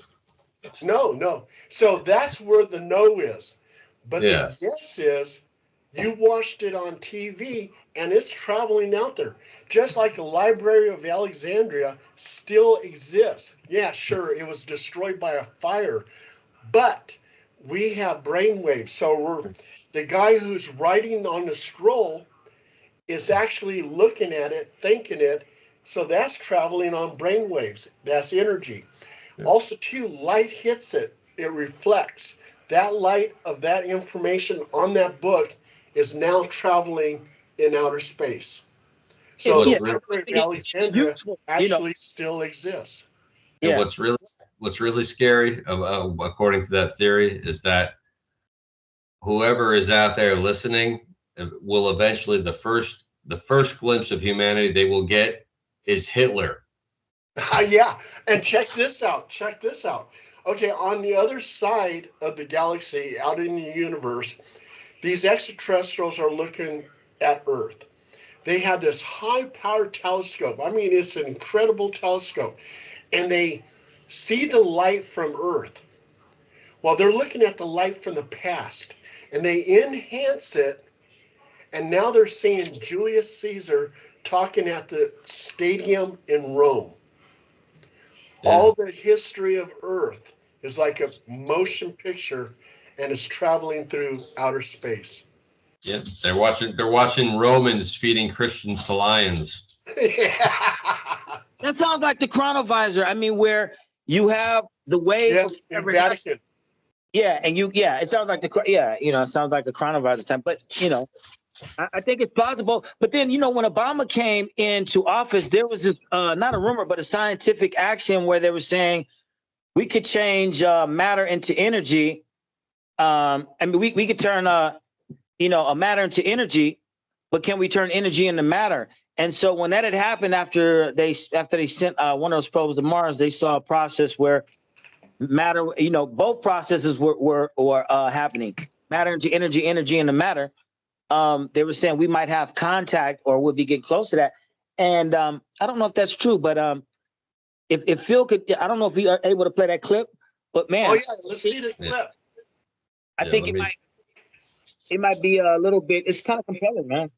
It's no. So that's where the no is. But Yeah. the yes is you watched it on TV and it's traveling out there. Just like the Library of Alexandria still exists. Yeah, sure, it was destroyed by a fire, but we have brainwaves. So the guy who's writing on the scroll is actually looking at it, thinking it. So that's traveling on brainwaves. That's energy. Yeah. Also, too, light hits it. It reflects. That light of that information on that book is now traveling in outer space. So Yeah, the Library of Alexandria actually still exists. And Yeah. what's really scary, according to that theory, is that whoever is out there listening will eventually the first glimpse of humanity they will get is Hitler. Yeah, and check this out. Check this out. Okay, on the other side of the galaxy, out in the universe, these extraterrestrials are looking at Earth. They have this high-powered telescope. I mean, it's an incredible telescope. And they see the light from Earth. Well, they're looking at the light from the past. And they enhance it. And now they're seeing Julius Caesar talking at the stadium in Rome. Yeah. All the history of Earth is like a motion picture and is traveling through outer space. Yeah, they're watching Romans feeding Christians to lions. Yeah. That sounds like the chronovisor. I mean, where you have the wave. Yes, in Vatican. Yeah, and it sounds like it sounds like a chronovisor time. But I think it's plausible. But then when Obama came into office, there was this not a rumor, but a scientific action where they were saying we could change matter into energy. I mean, we could turn a matter into energy, but can we turn energy into matter? And so when that had happened, after they sent one of those probes to Mars, they saw a process where matter, both processes were happening. Matter into energy, energy into matter. They were saying we might have contact or we'll be getting close to that. And I don't know if that's true, but if Phil could, I don't know if we are able to play that clip, but man. Oh yeah, let's see the clip. I think it might be a little bit, it's kind of compelling, man.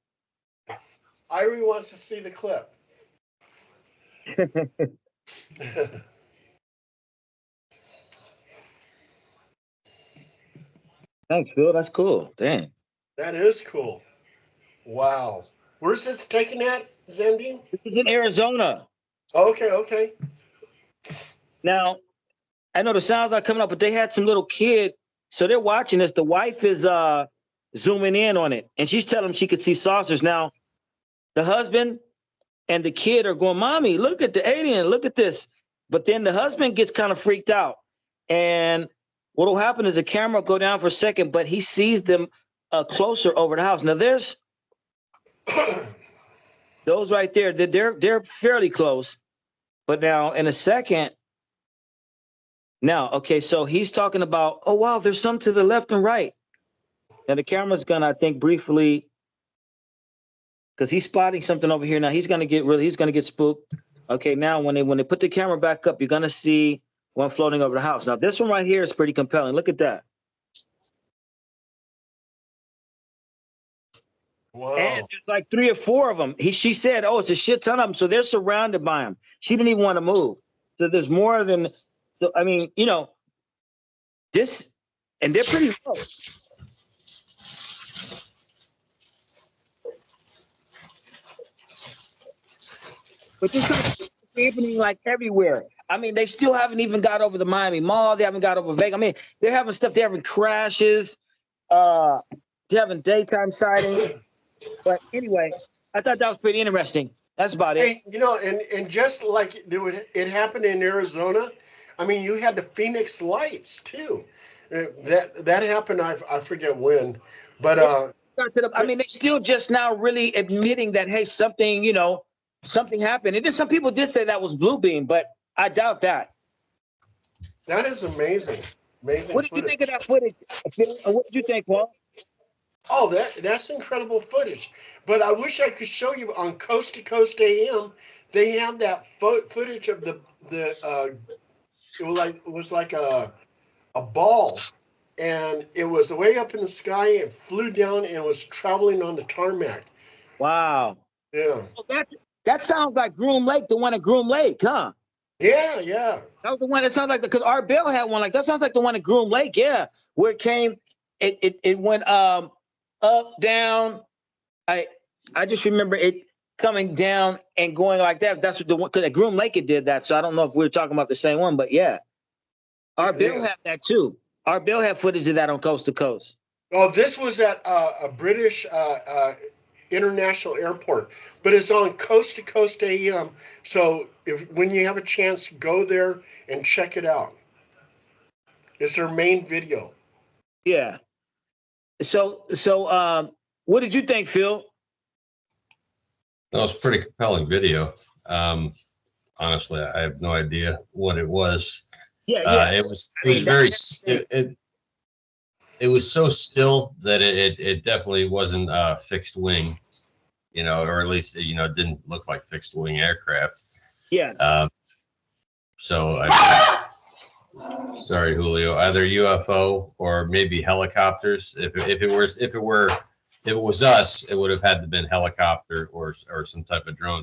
Irie wants to see the clip. Thanks, Phil. That's cool. Dang. That is cool. Wow. Where's this taken at, Zandine? This is in Arizona. Okay. Now, I know the sound's not coming up, but they had some little kid. So they're watching this. The wife is zooming in on it, and she's telling them she could see saucers. Now, the husband and the kid are going, "Mommy, look at the alien. Look at this." But then the husband gets kind of freaked out. And what will happen is the camera will go down for a second, but he sees them closer over the house. Now, there's those right there. They're fairly close. But now, in a second, okay, so he's talking about, oh, wow, there's some to the left and right. Now, the camera's going to, I think, briefly because he's spotting something over here now. He's gonna get spooked. Okay, now when they put the camera back up, you're gonna see one floating over the house. Now this one right here is pretty compelling. Look at that. Wow. And there's like 3 or 4 of them. She said, "Oh, it's a shit ton of them." So they're surrounded by him. She didn't even want to move. So there's more than. So I mean, this, and they're pretty low. But this is happening like everywhere. I mean, they still haven't even got over the Miami Mall. They haven't got over Vegas. I mean, they're having stuff. They're having crashes. They're having daytime sightings. But anyway, I thought that was pretty interesting. That's about it. Hey, and just like it happened in Arizona, I mean, you had the Phoenix lights too. That happened. I forget when, but I mean, they still just now really admitting that, hey, something happened. And then some people did say that was blue beam, but I doubt that. that is amazing. Amazing. What did you think of that footage? What did you think, Paul? Oh, that's incredible footage. But I wish I could show you on Coast to Coast AM. They have that footage of the it was like a ball, and it was way up in the sky. It flew down and was traveling on the tarmac. Wow. Yeah. Well, that sounds like Groom Lake, the one at Groom Lake, huh? Yeah, yeah. That was the one that sounds like because Art Bell had one like that. Sounds like the one at Groom Lake, yeah, where it came, it went up, down. I just remember it coming down and going like that. That's what the one because at Groom Lake it did that. So I don't know if we're talking about the same one, but yeah, Art Bell had that too. Art Bell had footage of that on Coast to Coast. Oh, this was at a British international airport, but it's on Coast to Coast AM. So when you have a chance, go there and check it out. It's their main video. Yeah. So what did you think, Phil? That was a pretty compelling video. Honestly, I have no idea what it was. Yeah. It was very. It was so still that it definitely wasn't a fixed wing, or at least it didn't look like fixed wing aircraft. Yeah. So sorry, Julio. Either UFO or maybe helicopters. If it was us, it would have had to been helicopter or some type of drone,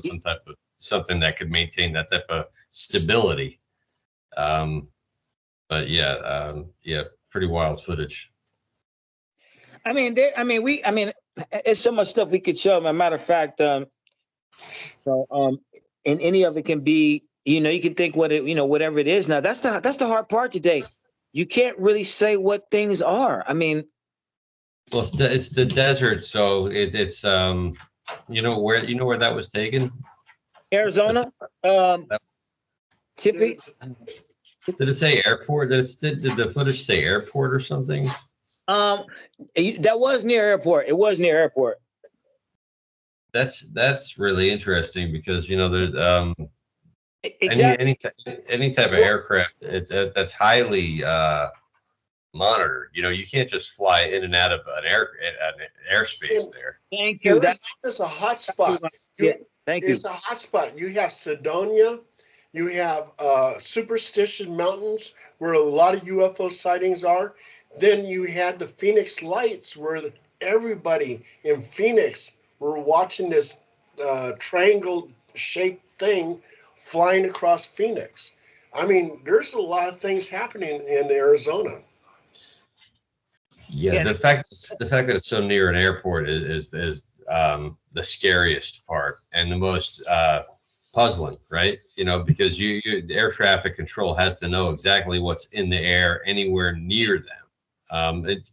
something that could maintain that type of stability. But yeah, pretty wild footage. I mean, it's so much stuff we could show. As a matter of fact, and any of it can be, you can think whatever it is. Now that's the hard part today. You can't really say what things are. I mean, well, it's the desert, so it's where that was taken. Arizona, Tiffy. Did it say airport? Did the footage say airport or something? That was near airport. It was near airport. That's really interesting because there's exactly. any type of aircraft that's highly monitored. You can't just fly in and out of an airspace there. Thank you. That's a hot spot. Thank you. It's a hot spot. You have Sedonia. You have Superstition Mountains, where a lot of UFO sightings are. Then you had the Phoenix Lights, where everybody in Phoenix were watching this triangle-shaped thing flying across Phoenix. I mean, there's a lot of things happening in Arizona. Yeah, the fact that it's so near an airport is the scariest part and the most puzzling, right? Because the air traffic control has to know exactly what's in the air anywhere near them.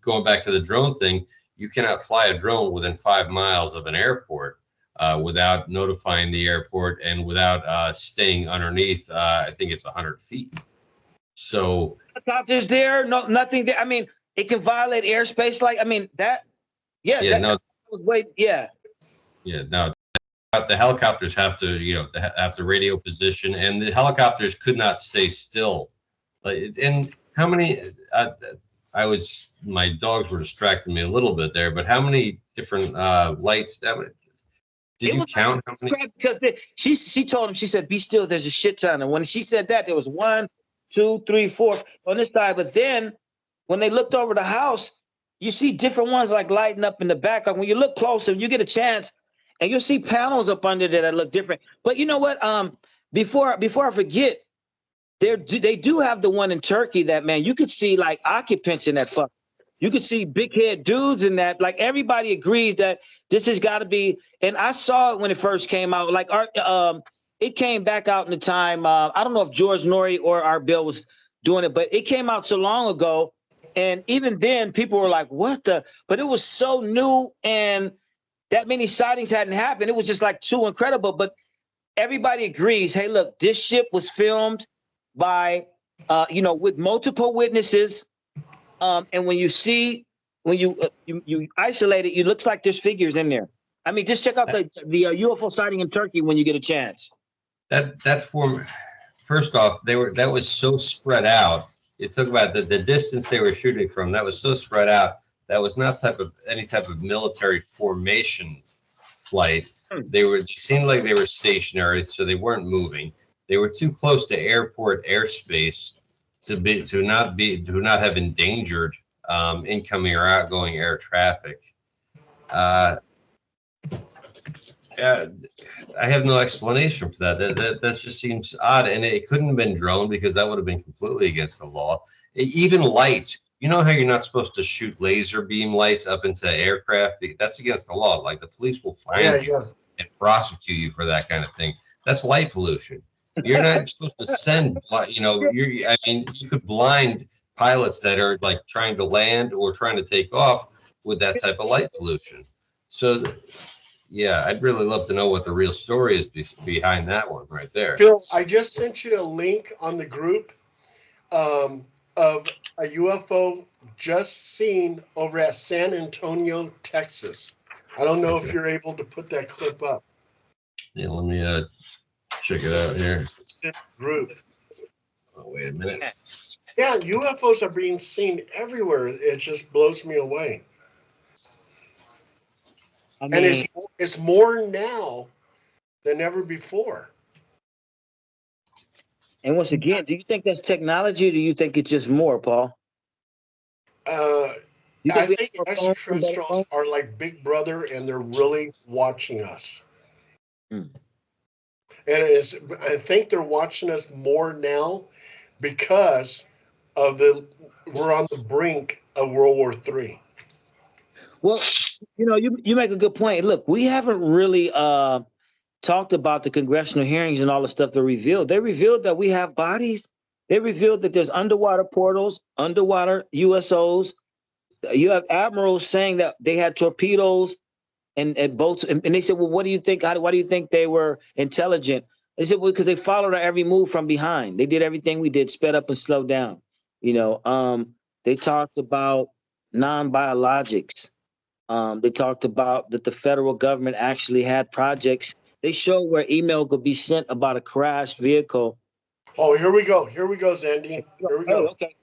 Going back to the drone thing, you cannot fly a drone within 5 miles of an airport without notifying the airport and without staying underneath. I think it's 100 feet. So helicopters there, no, nothing there. I mean, it can violate airspace. No. The helicopters have to, have the radio position, and the helicopters could not stay still. And how many? My dogs were distracting me a little bit there, but how many different lights? Did you count how many? Because she told him, she said, "Be still. There's a shit ton." And when she said that, there was 1, 2, 3, 4 on this side. But then when they looked over the house, you see different ones like lighting up in the back. Like when you look closer, you get a chance, and you'll see panels up under there that look different. But you know what? Before I forget, they do have the one in Turkey that, man, you could see like occupants in that fuck. You could see big head dudes in that. Like everybody agrees that this has got to be. And I saw it when it first came out. Like it came back out in the time. I don't know if George Norrie or Art Bell was doing it, but it came out so long ago. And even then, people were like, "What the?" But it was so new, and that many sightings hadn't happened. It was just like too incredible. But everybody agrees. Hey, look, this ship was filmed by, with multiple witnesses. And when you isolate it, it looks like there's figures in there. I mean, just check out the UFO sighting in Turkey when you get a chance. That form, first off, that was so spread out. You talk about the distance they were shooting from. That was so spread out. That was not any type of military formation flight. They seemed like they were stationary, so they weren't moving. They were too close to airport airspace to not have endangered incoming or outgoing air traffic. Yeah, I have no explanation for that. That just seems odd, and it couldn't have been drone because that would have been completely against the law. Even lights, you know how you're not supposed to shoot laser beam lights up into aircraft? That's against the law. Like the police will find you and prosecute you for that kind of thing. That's light pollution. You're not supposed to send, I mean, you could blind pilots that are like trying to land or trying to take off with that type of light pollution. So, yeah, I'd really love to know what the real story is behind that one right there. Phil, I just sent you a link on the group of a UFO just seen over at San Antonio, Texas. I don't know if you're able to put that clip up. Yeah, let me check it out here. Group. Oh, wait a minute. Yeah, UFOs are being seen everywhere. It just blows me away. I mean, and it's more now than ever before. And once again, do you think that's technology, or do you think it's just more, Paul? I think extraterrestrials are like Big Brother, and they're really watching us. And I think they're watching us more now because of we're on the brink of World War III. Well, you make a good point. Look, we haven't really talked about the congressional hearings and all the stuff they revealed. They revealed that we have bodies. They revealed that there's underwater portals, underwater USOs. You have admirals saying that they had torpedoes and boats. And they said, well, what do you think? Why do you think they were intelligent? They said, well, because they followed our every move from behind. They did everything we did, sped up and slowed down. They talked about non-biologics. They talked about that the federal government actually had projects. They showed where email could be sent about a crashed vehicle. Oh, here we go. Here we go, Zandy. Here we go. Okay.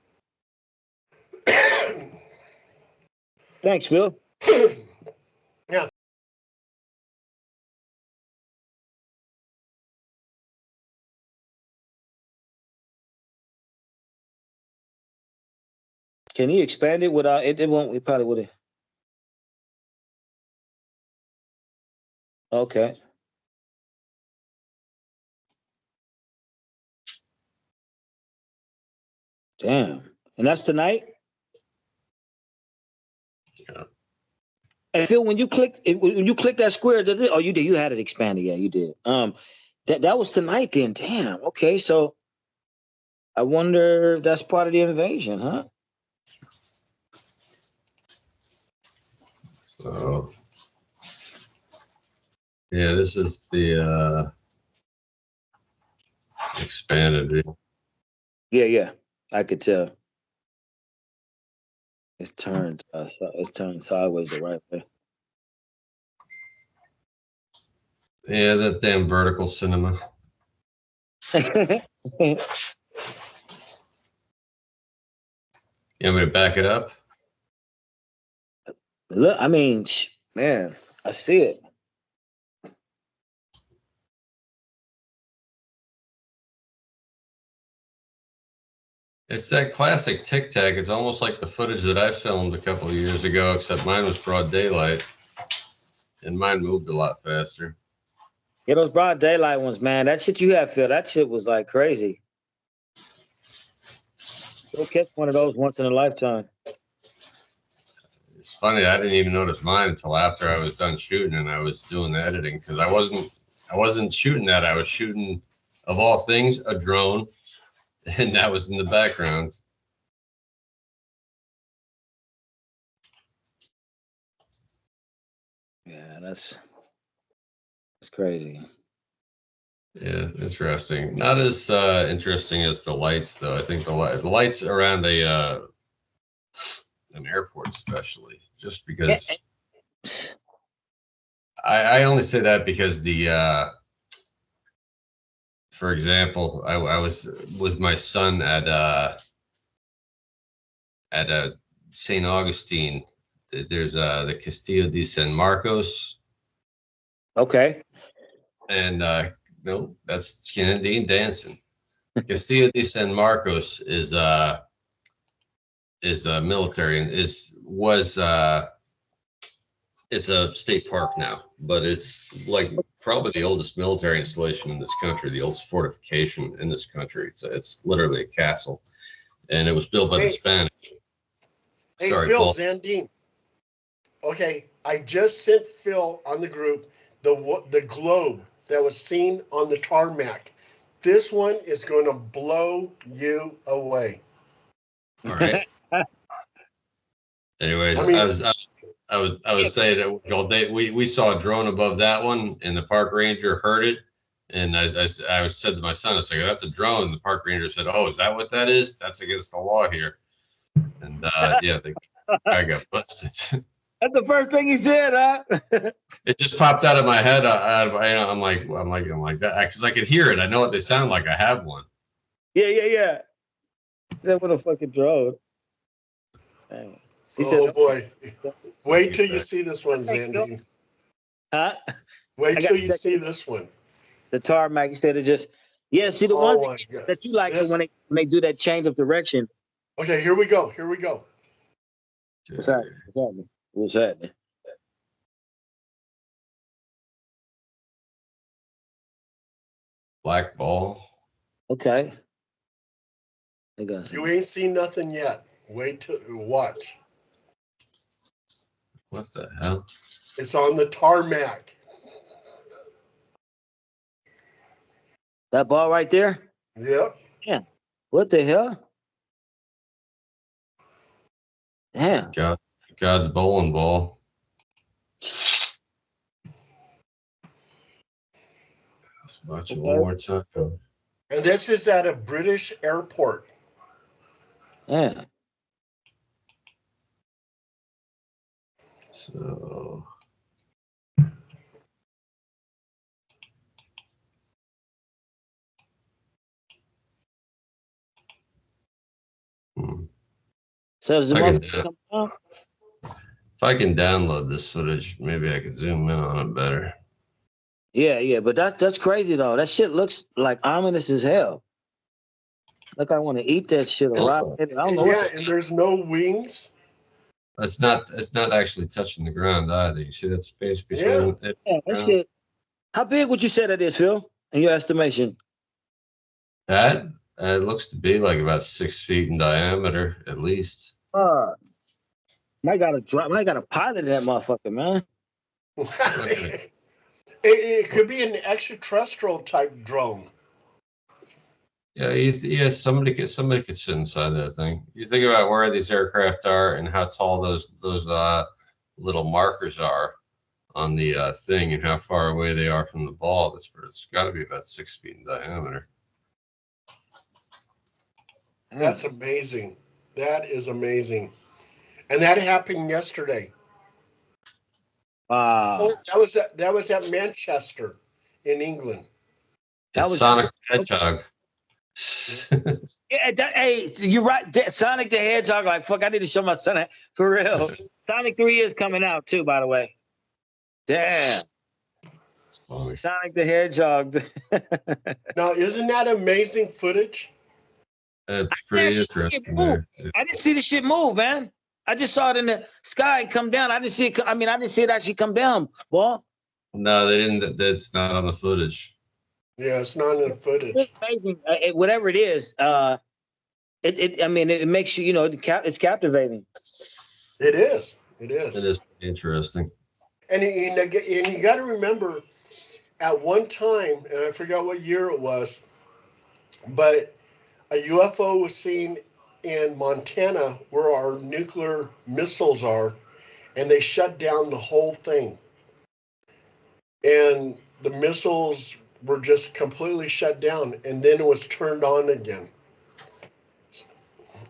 Thanks, Phil. Yeah. Can he expand it without it? It won't. We probably would have. Okay. Damn. And that's tonight? Yeah. And Phil, when you click that square, does it? Oh, you did. You had it expanded. Yeah, you did. That was tonight then. Damn. Okay, so I wonder if that's part of the invasion, huh? So, yeah, this is the expanded view. Yeah, I could tell. It's turned sideways the right way. Yeah, that damn vertical cinema. You want me to back it up? Look, I mean, man, I see it. It's that classic Tic Tac. It's almost like the footage that I filmed a couple of years ago, except mine was broad daylight, and mine moved a lot faster. Yeah, those broad daylight ones, man. That shit you had, Phil. That shit was like crazy. You'll catch one of those once in a lifetime. It's funny. I didn't even notice mine until after I was done shooting and I was doing the editing because I wasn't shooting that. I was shooting, of all things, a drone, and that was in the background. Yeah, that's crazy. Yeah, interesting. Not as interesting as the lights, though. I think the lights around an airport, especially, just because. I only say that because for example, I was with my son at St. Augustine. There's the Castillo de San Marcos. Okay. And no, that's Kennedy dancing. Castillo de San Marcos is military and it's a state park now, but it's like probably the oldest military installation in this country, the oldest fortification in this country. It's literally a castle, and it was built by the Spanish. Hey, Sorry, Phil, Paul. Zandine. Okay, I just sent Phil on the group the globe that was seen on the tarmac. This one is going to blow you away. All right. Anyway, I mean, I was saying that all day we saw a drone above that one, and the park ranger heard it, and I said to my son, I said, "That's a drone." And the park ranger said, "Oh, is that what that is? That's against the law here." And yeah, the guy got busted. That's the first thing he said, huh? It just popped out of my head. I'm like that because I could hear it. I know what they sound like. I have one. Yeah. That what a fucking drone. He said, boy, wait till you see this one, Zandine. Huh? Wait till you see this one. The tarmac, he said it just, yeah, see the ones that you like when they do that change of direction. Okay, here we go. What's happening? Black ball. Okay. You ain't seen nothing yet. Wait to watch. What the hell? It's on the tarmac. That ball right there? Yep. Yeah. What the hell? Damn. God's bowling ball. Let's watch it one more time. And this is at a British airport. Yeah. So. So does the if I can download this footage, maybe I could zoom in on it better. Yeah, but that's crazy though. That shit looks like ominous as hell. Like I want to eat that shit around. I don't know. Yeah, and there's no wings. It's not actually touching the ground either. You see that space between it? Yeah, that shit. How big would you say that is, Phil? In your estimation? That it looks to be like about 6 feet in diameter, at least. I gotta pilot that motherfucker, man. It could be an extraterrestrial type drone. Yeah. Somebody could sit inside that thing. You think about where these aircraft are and how tall those little markers are on the thing and how far away they are from the ball. It's got to be about 6 feet in diameter. That's amazing. That is amazing. And that happened yesterday. Wow. That was at Manchester in England. It's Sonic the Hedgehog. Hey, you're right. Sonic the Hedgehog, like, fuck, I need to show my son that for real. Sonic 3 is coming out too, by the way. Damn. Sonic the Hedgehog. Now, isn't that amazing footage? It's pretty interesting there. I didn't see the shit move, man. I just saw it in the sky come down. I didn't see it. I mean, I didn't see it actually come down. Boy, No, they didn't. That's not on the footage. Yeah, it's not in the footage. it's amazing. Whatever it is, I mean, it makes you, it's captivating. It is. It is. It is interesting. And you got to remember, at one time, and I forgot what year it was, but a UFO was seen in Montana where our nuclear missiles are, and they shut down the whole thing. And the missiles were just completely shut down, and then it was turned on again.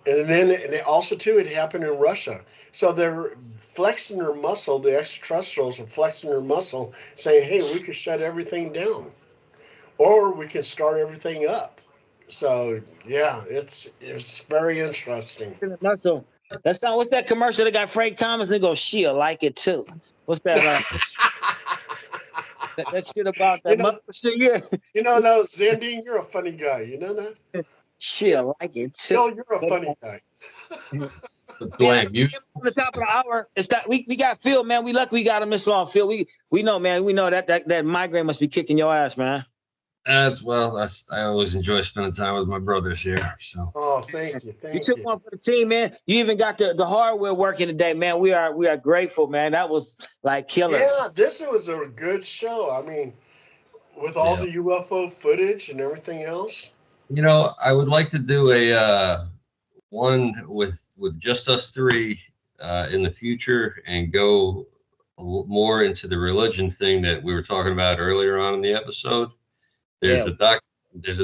And also too, it happened in Russia. So they're flexing their muscle. The extraterrestrials are flexing their muscle, saying, "Hey, we could shut everything down, or we can start everything up." So yeah, it's very interesting. Muscle. That's not what's that commercial that got Frank Thomas and go, "She'll like it too." What's that? That shit about that muscle shit. Yeah. No, Zandine, you're a funny guy. You know that? She'll like it too. No, you're a funny guy. Blame you. On the top of the hour, it's that we got Phil, man. We lucky we got him this long, Phil. We know, man. We know that migraine must be kicking your ass, man. I always enjoy spending time with my brothers here. So. Oh, thank you. You took one for the team, man. You even got the hardware working today, man. We are grateful, man. That was like killer. Yeah, this was a good show. I mean, with all the UFO footage and everything else. I would like to do a one with just us three in the future and go more into the religion thing that we were talking about earlier on in the episode. There's a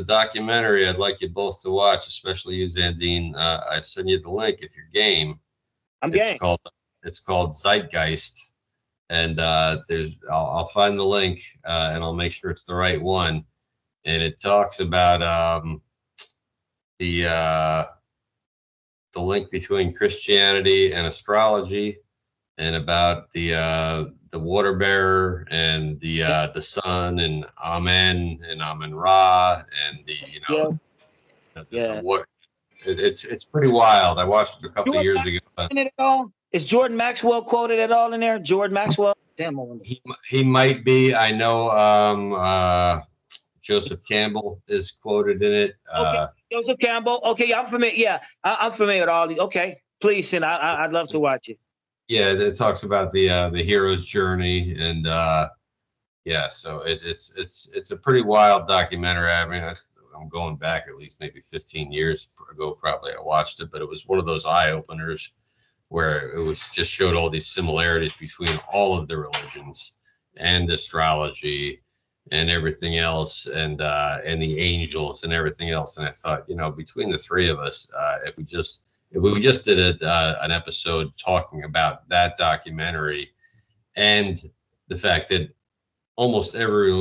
documentary I'd like you both to watch, especially you, Zandine. I send you the link if you're game. I'm game. It's called Zeitgeist, and I'll find the link and I'll make sure it's the right one. And it talks about the link between Christianity and astrology, and about the water bearer and the sun and Amen and Amen Ra and the water. It's pretty wild. I watched it a couple of years ago. Is Jordan Maxwell quoted at all in there? Jordan Maxwell? Damn, he might be. I know Joseph Campbell is quoted in it. Okay, Joseph Campbell. Okay, I'm familiar. Yeah, I'm familiar with all these. Okay, please, and I'd love to watch it. Yeah, it talks about the hero's journey, and so it's a pretty wild documentary. I mean, I'm going back at least maybe 15 years ago, probably I watched it, but it was one of those eye openers where it was just showed all these similarities between all of the religions and astrology and everything else, and the angels and everything else. And I thought, between the three of us, if we just did an episode talking about that documentary and the fact that almost every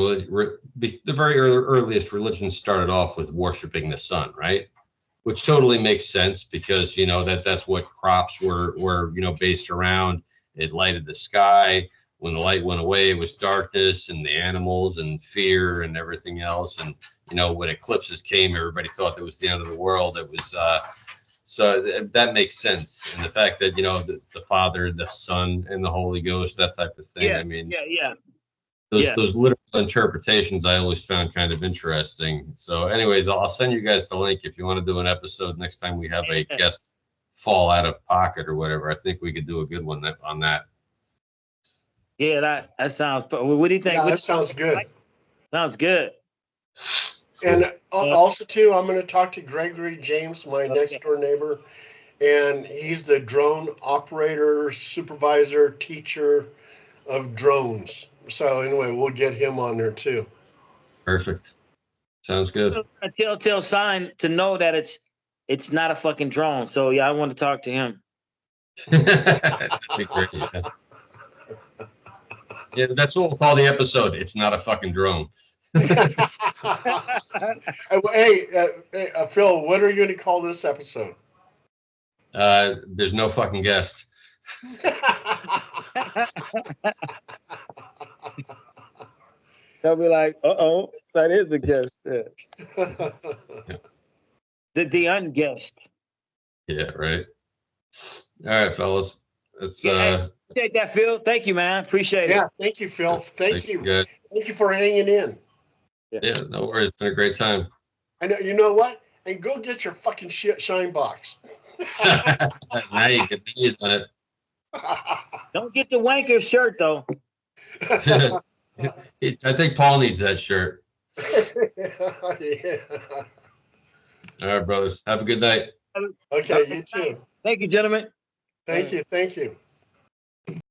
the very earliest religion started off with worshiping the sun, right? Which totally makes sense because that's what crops were based around. It lighted the sky. When the light went away, it was darkness and the animals and fear and everything else. And when eclipses came, everybody thought it was the end of the world. It was so that makes sense. And the fact that the Father, the Son, and the Holy Ghost, that type of thing. Yeah, I mean, yeah. Those literal interpretations I always found kind of interesting. So, anyways, I'll send you guys the link if you want to do an episode next time we have a guest fall out of pocket or whatever. I think we could do a good one on that. Yeah, that sounds. What do you think? Yeah, that sounds good. Sounds good. And also too, I'm going to talk to Gregory James, my next door neighbor, and he's the drone operator, supervisor, teacher of drones. So anyway, we'll get him on there too. Perfect. Sounds good. A telltale sign to know that it's not a fucking drone. So yeah, I want to talk to him. That'd be great. Yeah, that's what we'll call the episode. It's not a fucking drone. Hey, Phil, what are you going to call this episode? There's no fucking guest. They'll be like, that is the guest. the unguessed. Yeah, right. All right, fellas. It's Appreciate that, Phil. Thank you, man. Appreciate it. Yeah, thank you, Phil. Thank you. guys. Thank you for hanging in. Yeah, no worries. It's been a great time. I know. You know what? And go get your fucking shit shine box. Now you can be on it. Don't get the wanker shirt though. I think Paul needs that shirt. Yeah. All right, brothers. Have a good night. Okay, you too. Thank you, gentlemen. Thank you. Thank you.